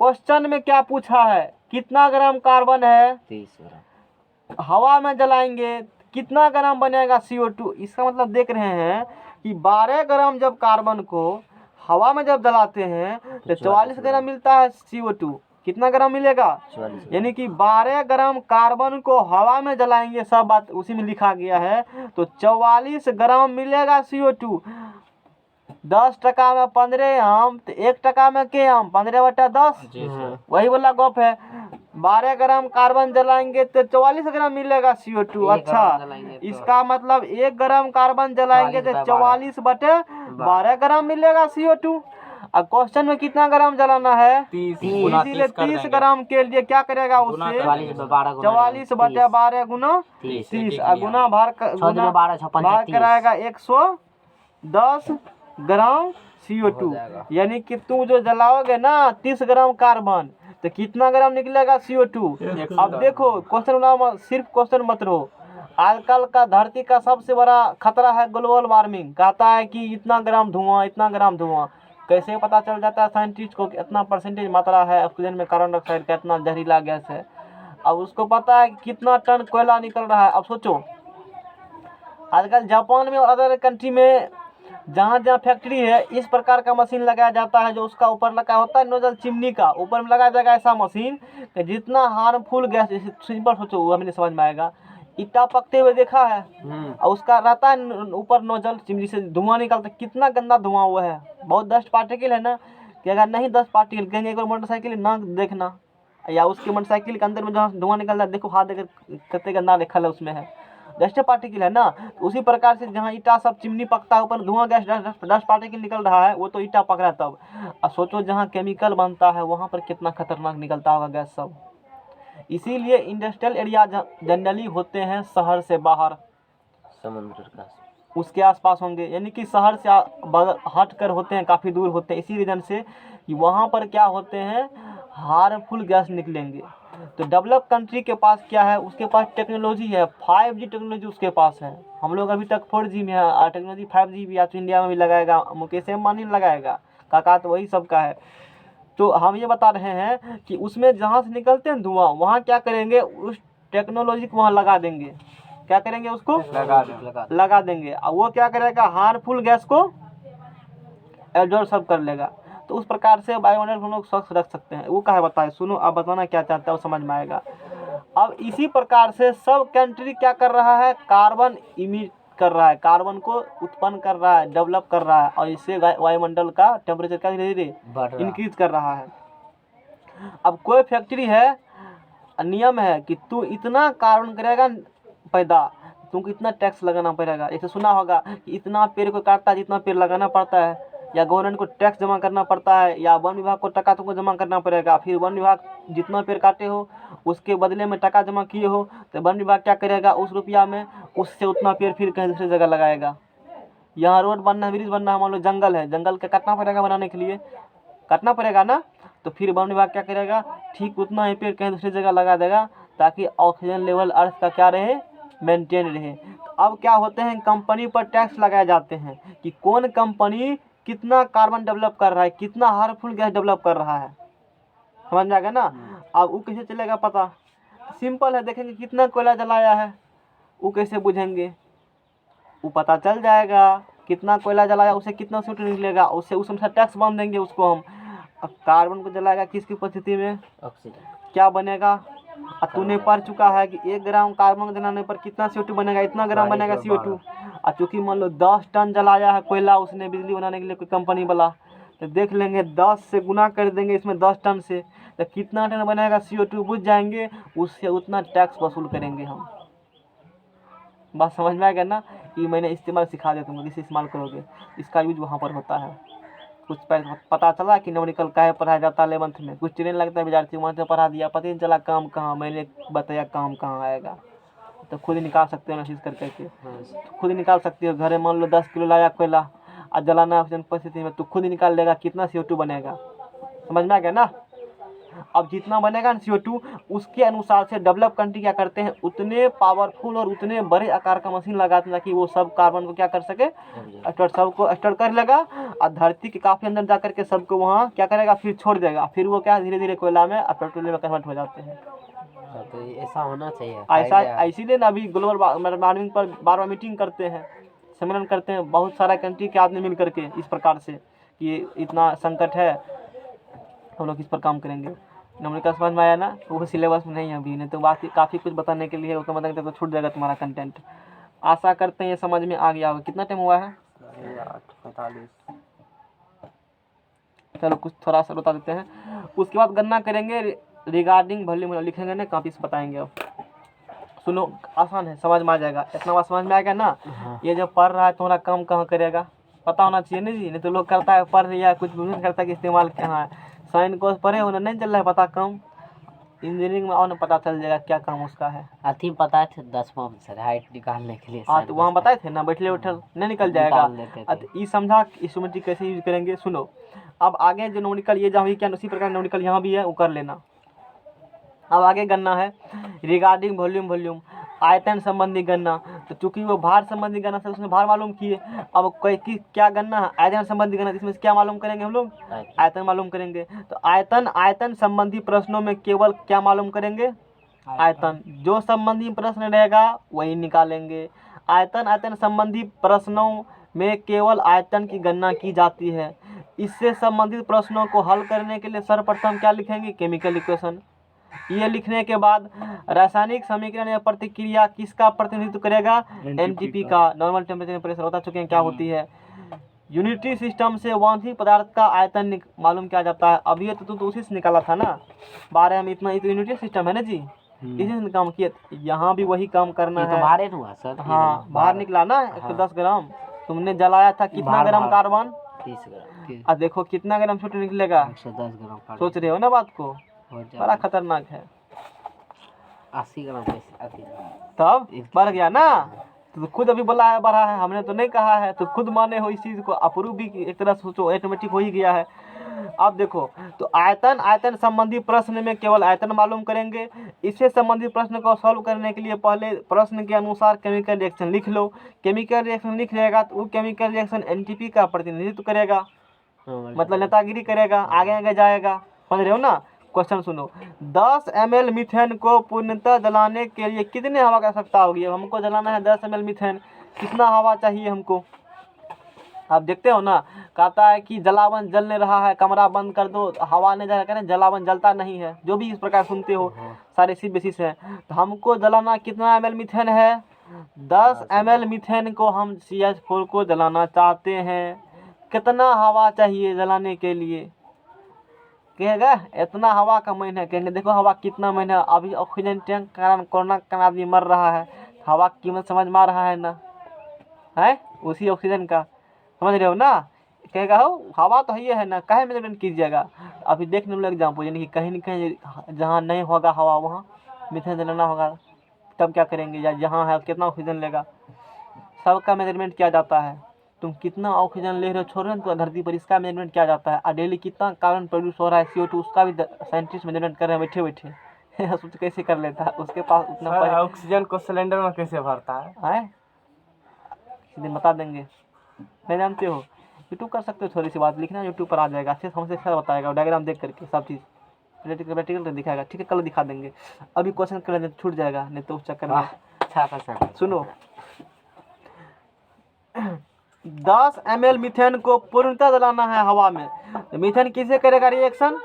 क्वेश्चन में क्या पूछा है, कितना ग्राम कार्बन है, 30 ग्राम। हवा में जलाएंगे कितना ग्राम बनेगा, CO2। इसका मतलब देख रहे हैं कि 12 ग्राम जब कार्बन को हवा में जब जलाते हैं तो 44 ग्राम मिलता है CO2। कितना ग्राम मिलेगा, यानी कि 12 ग्राम कार्बन को हवा में जलाएंगे, सब बात उसी में लिखा गया है, तो 44 ग्राम मिलेगा CO2। 10 टका में 15 आम, तो 1 टका में के आम, 15/10, वही वाला गप है। 12 ग्राम कार्बन जलाएंगे तो 44 ग्राम मिलेगा CO2। एक अच्छा, ग्राम जलाएंगे तो इसका मतलब 1 ग्राम कार्बन जलाएंगे तो 44/12 ग्राम मिलेगा CO2। अब क्वेश्चन में कितना ग्राम जलाना है? 30 तीस। गुना इसीलिए 30 कर 30 देंगे। ग्राम के लिए क्या करेगा गुना उससे? कर 44/12 गुना 44/12 गुना 30। 30 एक और नियम। गुना भार 6 12 56 भाग 30 कराएगा 110 ग्राम हो CO2। जाएगा। यानी कि तुम जो जलाओगे ना 30 ग्राम कार्बन तो कितना ग्राम निकलेगा CO2? अब देखो क्वेश्चन बनाओ, सिर्फ क्वेश्चन मत रहो। आजकल का धरती का सबसे बड़ा खतरा है ग्लोबल वार्मिंग। कहता है कि इतना ग्राम धुआं, इतना ग्राम धुआं। कैसे पता चल जाता है साइंटिस्ट को कि इतना परसेंटेज मात्रा है ऑक्सीजन में, कार्बन डाइऑक्साइड का इतना जहरीला गैस है। अब उसको पता है कि कितना टन कोयला निकल रहा है। अब सोचो आजकल जापान में और अदर कंट्री में जहाँ जहाँ फैक्ट्री है इस प्रकार का मशीन लगाया जाता है, जो उसका ऊपर लगा होता है नोजल चिमनी का, ऊपर में लगाया जाएगा ऐसा मशीन कि जितना हार्मफुल गैस, सिंपल सोचो वो हमें समझ में आएगा। ईटा पकते हुए देखा है और उसका रहता है ऊपर नोजल चिमनी से धुआं निकलता है, कितना गंदा धुआं हुआ है। बहुत डस्ट पार्टिकल है ना, कि अगर नहीं 10 पार्टिकल कहेंगे एक बार मोटरसाइकिल ना देखना, या उसके मोटरसाइकिल के अंदर में जहाँ धुआं निकल रहा है देखो, हाथ देकर कितने गंदा लिखल है उसमें है, डस्ट पार्टिकल है ना। उसी प्रकार से जहाँ ईटा सब चिमनी पकता है ऊपर धुआं गैस डस्ट पार्टिकल निकल रहा है, वो तो ईटा पक रहा है तब। अब सोचो जहाँ केमिकल बनता है वहाँ पर कितना खतरनाक निकलता होगा गैस सब। इसीलिए इंडस्ट्रियल एरिया जनरली होते हैं शहर से बाहर, समुद्र का उसके आसपास होंगे, यानी कि शहर से हट कर होते हैं, काफ़ी दूर होते हैं। इसी रीज़न से कि वहाँ पर क्या होते हैं, हार्मफुल गैस निकलेंगे। तो डेवलप कंट्री के पास क्या है, उसके पास टेक्नोलॉजी है, 5G टेक्नोलॉजी उसके पास है। हम लोग अभी तक 4G में है और टेक्नोलॉजी 5G भी आज इंडिया में भी लगाएगा, मुकेश अंबानी लगाएगा, काका तो वही सब का है। तो हम ये बता रहे हैं कि उसमें जहाँ से निकलते हैं धुआं, वहाँ क्या करेंगे, उस टेक्नोलॉजी को वहाँ लगा देंगे। क्या करेंगे, उसको लगा देंगे और वो क्या करेगा, हार्मफुल गैस को एब्जॉर्ब कर लेगा। तो उस प्रकार से वायुमंडल को हम लोग स्वच्छ रख सकते हैं। वो कहा बताए, सुनो आप बताना क्या चाहता है, वो समझ में आएगा। अब इसी प्रकार से सब कंट्री क्या कर रहा है, कार्बन इमिट कर रहा है, कार्बन को उत्पन्न कर रहा है, डेवलप कर रहा है, और इससे वायुमंडल का टेम्परेचर क्या धीरे धीरे इंक्रीज कर रहा है। अब कोई फैक्ट्री है, नियम है कि तू इतना कार्बन करेगा पैदा, तुमको इतना टैक्स लगाना पड़ेगा। जैसे सुना होगा कि इतना पेड़ को काटता है जितना पेड़ लगाना पड़ता है, या गवर्नमेंट को टैक्स जमा करना पड़ता है, या वन विभाग को टका तुमको जमा करना पड़ेगा। फिर वन विभाग जितना पेड़ काटे हो उसके बदले में टका जमा किए हो तो वन विभाग क्या करेगा, उस रुपया में उससे उतना पेड़ फिर कहीं दूसरी जगह लगाएगा। यहाँ रोड बनना है, ब्रिज बनना है, मान लो जंगल है, जंगल का काटना पड़ेगा, बनाने के लिए काटना पड़ेगा ना, तो फिर वन विभाग क्या करेगा, ठीक उतना ही पेड़ कहीं दूसरी जगह लगा देगा ताकि ऑक्सीजन लेवल अर्थ का क्या रहे, मेंटेन रहे। अब क्या होते हैं, कंपनी पर टैक्स लगाए जाते हैं कि कौन कंपनी कितना कार्बन डेवलप कर रहा है, कितना हार्मफुल गैस डेवलप कर रहा है, समझ में आ गया ना। अब वो कैसे चलेगा पता, सिंपल है, देखेंगे कितना कोयला जलाया है, वो कैसे बुझेंगे, वो पता चल जाएगा कितना कोयला जलाया, उसे कितना CO2 निकलेगा, उससे उस अनुसार टैक्स बांध देंगे उसको हम। अब कार्बन को जलाएगा किसकी परिस्थिति में, ऑक्सीजन, क्या बनेगा। और तूने पढ़ चुका है कि 1 ग्राम कार्बन जलाने पर कितना CO2 बनेगा, इतना ग्राम बनेगा CO2। और चूँकि मान लो 10 टन जलाया है कोयला उसने बिजली बनाने के लिए कोई कंपनी वाला, तो देख लेंगे 10 से गुना कर देंगे इसमें 10 टन से, तो कितना टन बनेगा CO2 बुझ जाएंगे, उससे उतना टैक्स वसूल करेंगे हम। बात समझ में आ गया ना। ये मैंने इस्तेमाल सिखा दिया तुमको, किसे इस्तेमाल करोगे, इसका यूज वहाँ पर होता है। कुछ पता चला कि न्यूमेरिकल काहे पढ़ाया जाता है 11th में, कुछ ट्रेन लगता है विद्यार्थी वहाँ से पढ़ा दिया, पता ही नहीं चला काम कहाँ, मैंने बताया काम कहाँ आएगा। तो खुद ही निकाल सकते हो मैसेज कर करके, खुद ही निकाल सकते हो। घर में मान लो 10 किलो लाया कोयला और जलाना ऑक्सीजन परिस्थिति में, तो खुद ही निकाल लेगा कितना CO2 बनेगा, समझ में आ गया ना। अब जितना बनेगा CO2 उसके अनुसार से डेवलप कंट्री क्या करते हैं, उतने पावरफुल और उतने बड़े आकार का मशीन लगाते हैं ताकि वो सब कार्बन को क्या कर सके, सबको स्टोर कर लेगा और धरती के काफ़ी अंदर जा करके सबको वहाँ क्या करेगा, फिर छोड़ देगा, फिर वो क्या धीरे धीरे कोयला में और पेट्रोलियम में कन्वर्ट हो जाते हैं। तो ऐसा होना चाहिए, ऐसा इसीलिए ना अभी ग्लोबल वार्मिंग पर बार बार मीटिंग करते हैं, सम्मेलन करते हैं, बहुत सारा कंट्री के आदमी मिल करके इस प्रकार से कि इतना संकट है, हम लोग इस पर काम करेंगे। न्यूमेरिकल समझ में आया ना, वो सिलेबस में नहीं है अभी, नहीं तो बाकी काफ़ी कुछ बताने के लिए उसका मतलब तो छूट जाएगा तुम्हारा कंटेंट। आशा करते हैं ये समझ में आ गया होगा। कितना टाइम हुआ है, 8:45। चलो कुछ थोड़ा सा बता देते हैं। उसके बाद गणना करेंगे तो रिगार्डिंग वॉल्यूम लिखेंगे ना, कॉपी से बताएंगे। अब सुनो, आसान है, समझ में आ जाएगा। इतना बात समझ में आएगा ना। ये जो पढ़ रहा है तुम्हारा काम कहाँ करेगा, पता होना चाहिए ना जी। नहीं तो लोग करता है पढ़ या कुछ भी करता है कि इस्तेमाल कहाँ है। साइन कोर्स पढ़े हो ना, नहीं चल रहा है पता काम। इंजीनियरिंग में आओ ना, पता चल जाएगा क्या काम उसका है। अथी पता थे 10वां में सर हाइट निकालने के लिए। हाँ तो वहाँ बताए थे ना, बैठले बैठल नहीं निकल जाएगा। निकाल देते थे। ये समझा इंस्ट्रूमेंट कैसे यूज करेंगे। सुनो, अब आगे जो न्यूमेरिकल ये जहाँ क्या उसी प्रकार न्यूमेरिकल यहाँ भी है, वो कर लेना। अब आगे गणना है रिगार्डिंग वॉल्यूम आयतन संबंधी गणना। तो चूंकि वो भार संबंधी गणना से उसने भार मालूम किए। अब कोई की क्या गणना है, आयतन संबंधी गणना, इसमें से क्या मालूम करेंगे हम लोग, आयतन मालूम करेंगे। तो आयतन संबंधी प्रश्नों में केवल क्या मालूम करेंगे, आयतन। जो संबंधी प्रश्न रहेगा वही निकालेंगे। आयतन संबंधी प्रश्नों में केवल आयतन की गणना की जाती है। इससे संबंधित प्रश्नों को हल करने के लिए सर्वप्रथम क्या लिखेंगे, केमिकल इक्वेशन। ये लिखने के बाद रासायनिक समीकरण या प्रतिक्रिया किसका प्रतिनिधित्व करेगा, एनटीपी का, नॉर्मल टेम्परेचर प्रेशर। बता चुके हैं क्या होती है। यूनिटरी सिस्टम से वांछित पदार्थ का आयतन मालूम किया जाता है। अब ये तो उसी से निकाला था ना 12 में इतना। ये तो यूनिटरी सिस्टम है ना जी, इसी से काम किए। यहाँ भी वही काम करना है। बाहर हुआ सर। हाँ बाहर निकला ना 110 ग्राम। तुमने जलाया था कितना ग्राम कार्बन, 30 ग्राम। अब देखो कितना ग्राम छोटे निकलेगा, 110 ग्राम। सोच रहे हो ना बात को, बड़ा खतरनाक है। 80 ग्राम कैसे, तब बढ़ गया ना। तो खुद अभी बोला है बढ़ा है, हमने तो नहीं कहा है। तो खुद माने हो इस चीज को, अप्रूव भी एक तरह से सोचो, ऑटोमेटिक हो ही गया है। अब देखो, तो आयतन संबंधी प्रश्न में केवल आयतन मालूम करेंगे। इससे संबंधित प्रश्न को सॉल्व करने के लिए पहले प्रश्न के अनुसार केमिकल रिएक्शन लिख लो। केमिकल रिएक्शन लिख लेगा तो वो केमिकल रिएक्शन एनटीपी का प्रतिनिधित्व करेगा, मतलब नेतागिरी करेगा, आगे आगे जाएगा। समझ रहे हो ना। क्वेश्चन सुनो, 10 ml मीथेन को पूर्णतः जलाने के लिए कितने हवा की आवश्यकता होगी। अब हमको जलाना है 10 ml मीथेन, कितना हवा चाहिए हमको। आप देखते हो ना, कहता है कि जलावन जल नहीं रहा है, कमरा बंद कर दो, हवा नहीं जा रहा है, जलावन जलता नहीं है। जो भी इस प्रकार सुनते हो सारे इसी बेसिस है। तो हमको जलाना कितना ml मीथेन है, 10 ml मीथेन को हम CH4 को जलाना चाहते हैं। कितना हवा चाहिए जलाने के लिए, कहेगा इतना हवा का महीना। कहेंगे देखो हवा कितना महीना, अभी ऑक्सीजन टैंक कारण कोरोना का आदमी मर रहा है, हवा की कीमत समझ में आ रहा है ना, है उसी ऑक्सीजन का। समझ रहे हो ना। कहेगा हो हवा तो ये है ना, काहे मेजरमेंट कीजिएगा। अभी देखने लो एग्जाम्पल, यानी कि कहीं न कहीं जहाँ नहीं होगा हवा वहाँ मीथेन जलाना होगा, तब क्या करेंगे। या जहाँ है कितना ऑक्सीजन लेगा, सबका मेजरमेंट किया जाता है। तुम कितना ऑक्सीजन ले रहे हो छोड़ रहे हो तो धरती पर, इसका मेजरमेंट किया जाता है। और डेली कितना कार्बन प्रोड्यूस हो रहा है CO2, उसका भी साइंटिस्ट मेजरमेंट कर रहे हैं बैठे बैठे। सोच कैसे कर लेता है, उसके पास उतना ऑक्सीजन को सिलेंडर में कैसे भरता है, किसी दिन बता देंगे। नहीं जानते हो, यूट्यूब कर सकते हो, थोड़ी सी बात लिखना यूट्यूब पर आ जाएगा, अच्छे हमसे अच्छा बताएगा, डायग्राम देख करके सब चीज़ प्रैक्टिकल दिखाएगा। ठीक है, कल दिखा देंगे। अभी क्वेश्चन कर छूट जाएगा, नहीं तो उस चक्कर में। अच्छा सुनो, 10 ml मीथेन को पूर्णतः जलाना है हवा में। तो मीथेन किसे करेगा रिएक्शन,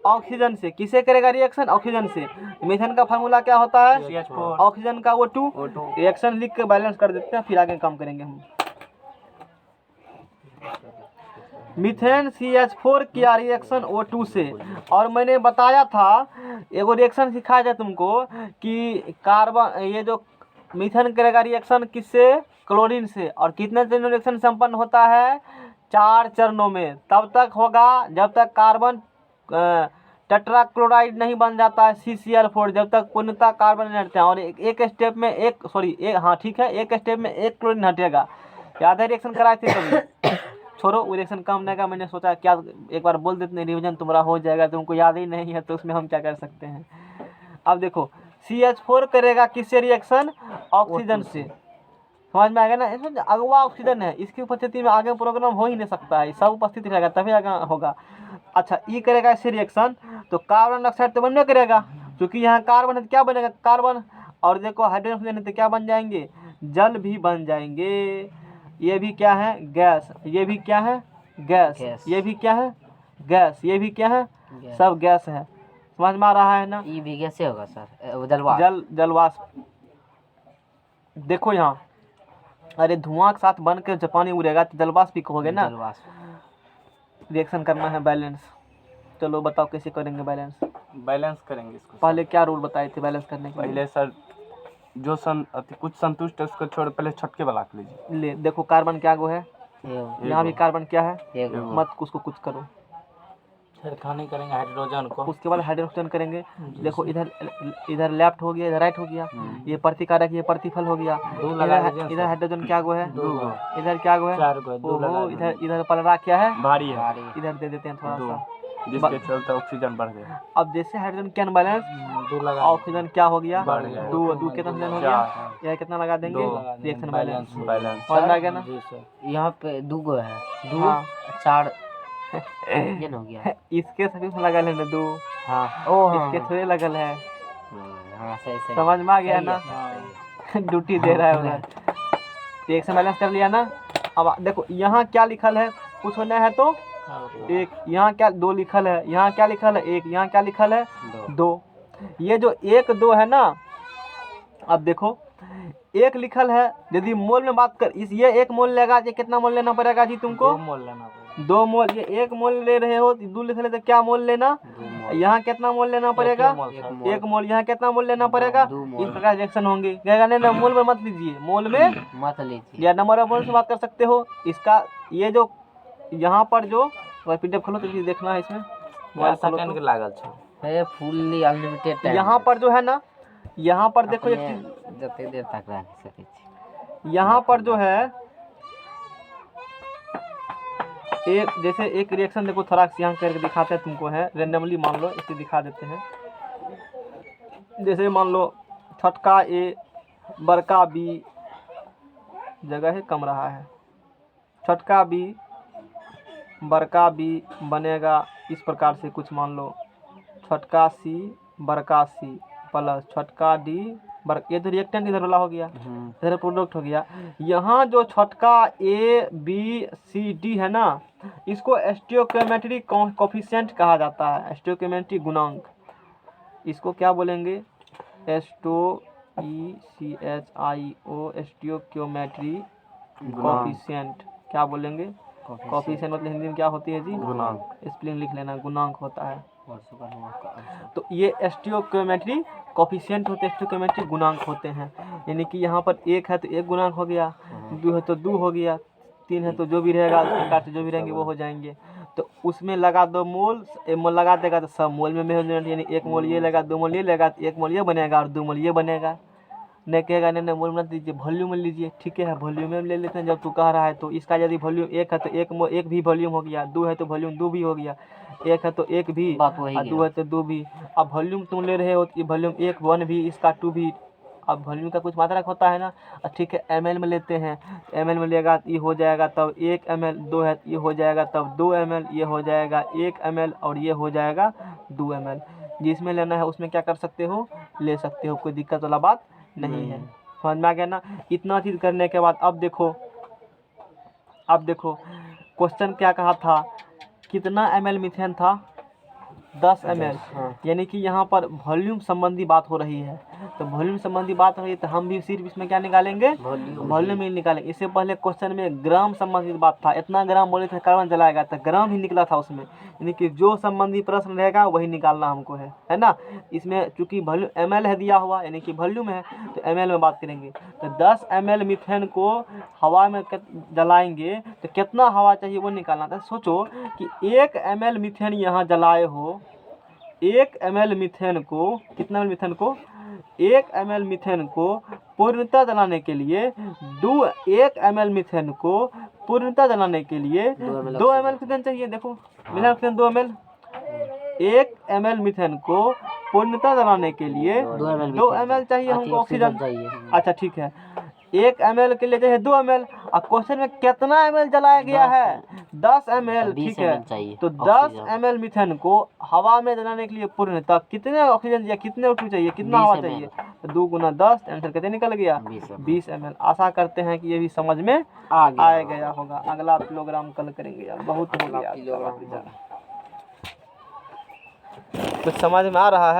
ऑक्सीजन से। किसे करेगा रिएक्शन, ऑक्सीजन से। मीथेन का फार्मूला क्या होता है, CH4, ऑक्सीजन का O2। रिएक्शन लिख के बैलेंस कर देते हैं, फिर आगे काम करेंगे हम। मीथेन CH4 किया रिएक्शन O2 से। और मैंने बताया था, एगो रिएक्शन सिखाया था तुमको कि कार्बन, ये जो मीथेन करेगा रिएक्शन किससे, क्लोरीन से। और कितने चरणों रिएक्शन संपन्न होता है, 4 चरणों में। तब तक होगा जब तक कार्बन टेट्राक्लोराइड नहीं बन जाता है CCl4, जब तक पूर्णतः कार्बन नहीं हटते हैं। और एक स्टेप में एक स्टेप में एक क्लोरीन हटेगा। याद है रिएक्शन कराए थे कभी। छोड़ो वो रिएक्शन काम नहीं का, मैंने सोचा क्या एक बार बोल देते, रिविजन तुम्हारा हो जाएगा। तुमको याद ही नहीं है तो उसमें हम क्या कर सकते हैं। अब देखो CH4 करेगा किससे रिएक्शन, ऑक्सीजन से। समझ में आ गया ना। इसमें अगवा ऑक्सीजन है, इसकी उपस्थिति में आगे प्रोग्राम हो ही नहीं सकता है, सब उपस्थित रहेगा तभी आगे होगा। अच्छा, ई करेगा इससे रिएक्शन, तो कार्बन डाइऑक्साइड तो बनने करेगा, क्योंकि यहाँ कार्बन है तो क्या बनेगा, कार्बन। और देखो हाइड्रोजन तो क्या बन जाएंगे, जल भी बन जाएंगे। ये भी क्या है, गैस। ये भी क्या है, गैस। ये भी क्या है, गैस। ये भी क्या है, सब गैस है। समझ में आ रहा है ना। ये भी कैसे होगा सर, जलवाष्प। जलवाष्प। देखो यहाँ, अरे धुआं के साथ बन के जब पानी उड़ेगा तो जलवाष्प भी कहोगे ना। जलवाष्प। रिएक्शन करना है बैलेंस। चलो बताओ कैसे करेंगे बैलेंस। बैलेंस करेंगे इसको। पहले क्या रूल बताए थे बैलेंस करने के लिए? पहले सर जो कुछ संतुष्ट है उसको छोड़ पहले छटके वाला कर लीजिए। ले देखो कार्बन क्या गो है, एगो यहाँ भी कार्बन क्या है, एगो मत उसको कुछ करो। छेड़खानी करेंगे हाइड्रोजन को। उसके बाद हाइड्रोजन करेंगे। देखो इधर इधर लेफ्ट हो गया, इधर राइट हो गया, ये प्रतिकारक ये प्रतिफल हो गया। दो लगा दीजिए इधर सर। हाइड्रोजन क्या गो है, दो गो। इधर क्या गो है, 4 गो, 2 लगा ओहो, दीजिए। इधर इधर पलरा क्या है, भारी है, भारी इधर दे देते हैं थोड़ा दो, सा। जिसके चलते ऑक्सीजन बढ़ गया। अब जैसे हाइड्रोजन क्या बैलेंस, 2 लगा ऑक्सीजन क्या हो गया, बढ़ गया। दो दो कितना ऑक्सीजन हो गया, यह कितना लगा देंगे, 2 रिएक्शन बैलेंस बैलेंस और लगा ना। जी सर। यहाँ पे दूगो है, दो हाँ 4 ऑक्सीजन हो गया। इसके सभी में लगल है ना दो, हाँ ओ हाँ इसके थोड़े लगल है, हाँ सही सही समझ में आ गया सही ना। है। ड्यूटी दे रहा है उधर। रिएक्शन बैलेंस कर लिया ना। अब देखो यहाँ क्या लिखल है, कुछ होना है तो एक, यहाँ क्या 2 लिखल है, यहाँ क्या लिखल है 1, यहाँ क्या लिखल है 2। ये जो 1 2 है ना, अब देखो 1 लिखल है, यदि मोल में बात कर इस ये 1 मोल लेगा, ये कितना मोल लेना पड़ेगा जी तुमको, 2 मोल लेना पड़ेगा। 2 मोल। ये 1 मोल ले रहे हो, 2 लिख रहे तो क्या मोल लेना, यहाँ कितना मोल लेना पड़ेगा, 1 मोल। यहाँ कितना मोल लेना पड़ेगा, दो मोल। इस प्रकार रिएक्शन होंगे। कहेगा नहीं मोल में मत लीजिए, मोल में मत लीजिए। या नंबर ऑफ मोल से बात कर सकते हो। इसका ये जो यहाँ पर जो पीडीएफ खोलो तो देखना है इसमें, क्या सेकंड के लागल छै। है फुल्ली अनलिमिटेड टाइम। यहाँ पर जो है ना, यहाँ पर देखो एक चीज, जते देर तक रख सके छी। यहाँ पर जो है एक जैसे एक रिएक्शन देखो थोड़ा यहाँ करके दिखाते हैं तुमको, है रेंडमली मान लो इसे दिखा देते हैं। जैसे मान लो छोटका ए बड़का बी, जगह है कम रहा है, छोटका बी बड़का बी बनेगा इस प्रकार से कुछ, मान लो छोटका सी बड़का सी प्लस छोटका डी ये तो रिएक्टेंट इधर वाला हो गया, इधर प्रोडक्ट हो गया। यहाँ जो छोटका ए बी सी डी है ना, इसको स्टोइकियोमेट्रिक कोफिशिएंट कहा जाता है, स्टोइकियोमेट्रिक गुणांक। इसको क्या बोलेंगे, स्टोइकियोमेट्रिक कोफिशिएंट क्या बोलेंगे, कोफिशिएंट मतलब हिंदी में क्या होती है जी, गुणांक। स्पेलिंग लिख लेना, गुणांक होता है। और सुपर हुआ का तो ये स्टोइकियोमेट्रिक कोफिशिएंट होते हैं, स्टोइकियोमेट्रिक गुणांक होते हैं। यानी कि यहाँ पर 1 है तो 1 गुणांक हो गया, 2 है तो 2 हो गया, 3 है तो जो भी रहेगा उस प्रकार से जो भी रहेंगे वो हो जाएंगे। तो उसमें लगा 2 मोल, 1 मोल लगा देगा तो सब मोल में हो जाएगा। यानी 1 मोल ये लगा, 2 मोल ये लगा, 1 मोल ये बनेगा और 2 मोल ये बनेगा। नहीं कहेगा नहीं मोल मत लीजिए, वॉल्यूम में लीजिए, ठीक है वॉल्यूम में ले लेते हैं जब तू कह रहा है तो। इसका यदि वॉल्यूम 1 है तो 1 भी वॉल्यूम हो गया, 2 है तो वॉल्यूम 2 भी हो गया, 1 है तो 1 भी बात वही और 2 है तो 2 भी। अब वॉल्यूम तुम ले रहे हो तो वॉल्यूम 1 1 भी, इसका 2 भी। अब वॉल्यूम का कुछ मात्रा होता है ना, ठीक है ml में लेते हैं, ml में लेगा ये हो जाएगा तब 1 ml, 2 है ये हो जाएगा तब 2 ml, ये हो जाएगा 1 ml और ये हो जाएगा 2 ml। जिसमें लेना है उसमें क्या कर सकते हो, ले सकते हो, कोई दिक्कत वाला बात नहीं है। समझ में आ गया ना। इतना चीज़ करने के बाद अब देखो क्वेश्चन क्या कहा था, कितना ml मीथेन था, 10 ml। यानी कि यहाँ पर वॉल्यूम संबंधी बात हो रही है, तो वॉल्यूम संबंधी बात हो रही है तो हम भी सिर्फ इसमें क्या निकालेंगे, वॉल्यूम ही निकालेंगे। इससे पहले क्वेश्चन में ग्राम संबंधित बात था, इतना ग्राम बोले थे कार्बन जलाएगा तो ग्राम ही निकला था उसमें। यानी कि जो संबंधी प्रश्न रहेगा वही निकालना हमको है ना। इसमें चूंकि वॉल्यूम ml है दिया हुआ, यानी कि वॉल्यूम है तो ml में बात करेंगे। तो 10 ml मीथेन को हवा में जलाएंगे तो कितना हवा चाहिए वो निकालना था। सोचो कि 1 ml मीथेन यहाँ जलाए हो, 1 ml मीथेन को, कितना ml मीथेन को, 1 ml मीथेन को पूर्णतः जलाने के लिए 1 ml मीथेन को पूर्णतः जलाने के लिए 2 ml मीथेन चाहिए। देखो मीथेन 2 ml, 1 ml मीथेन को पूर्णतः जलाने के लिए 2 ml चाहिए हमको ऑक्सीजन। अच्छा ठीक है, 1 ml के लिए चाहिए 2 ml। अब क्वेश्चन में कितना ml जलाया गया है, 10 ml, ठीक है। तो 10 ml मीथेन को हवा में जलाने के लिए पूर्णतः कितने ऑक्सीजन चाहिए, कितने O2 चाहिए, कितना हवा चाहिए, तो 2 गुना 10, आंसर कितने निकल गया, 20 ml। आशा करते हैं कि ये भी समझ में आ गया होगा। अगला प्रोग्राम कल करेंगे यार, बहुत हो गया। कुछ समझ में आ रहा है।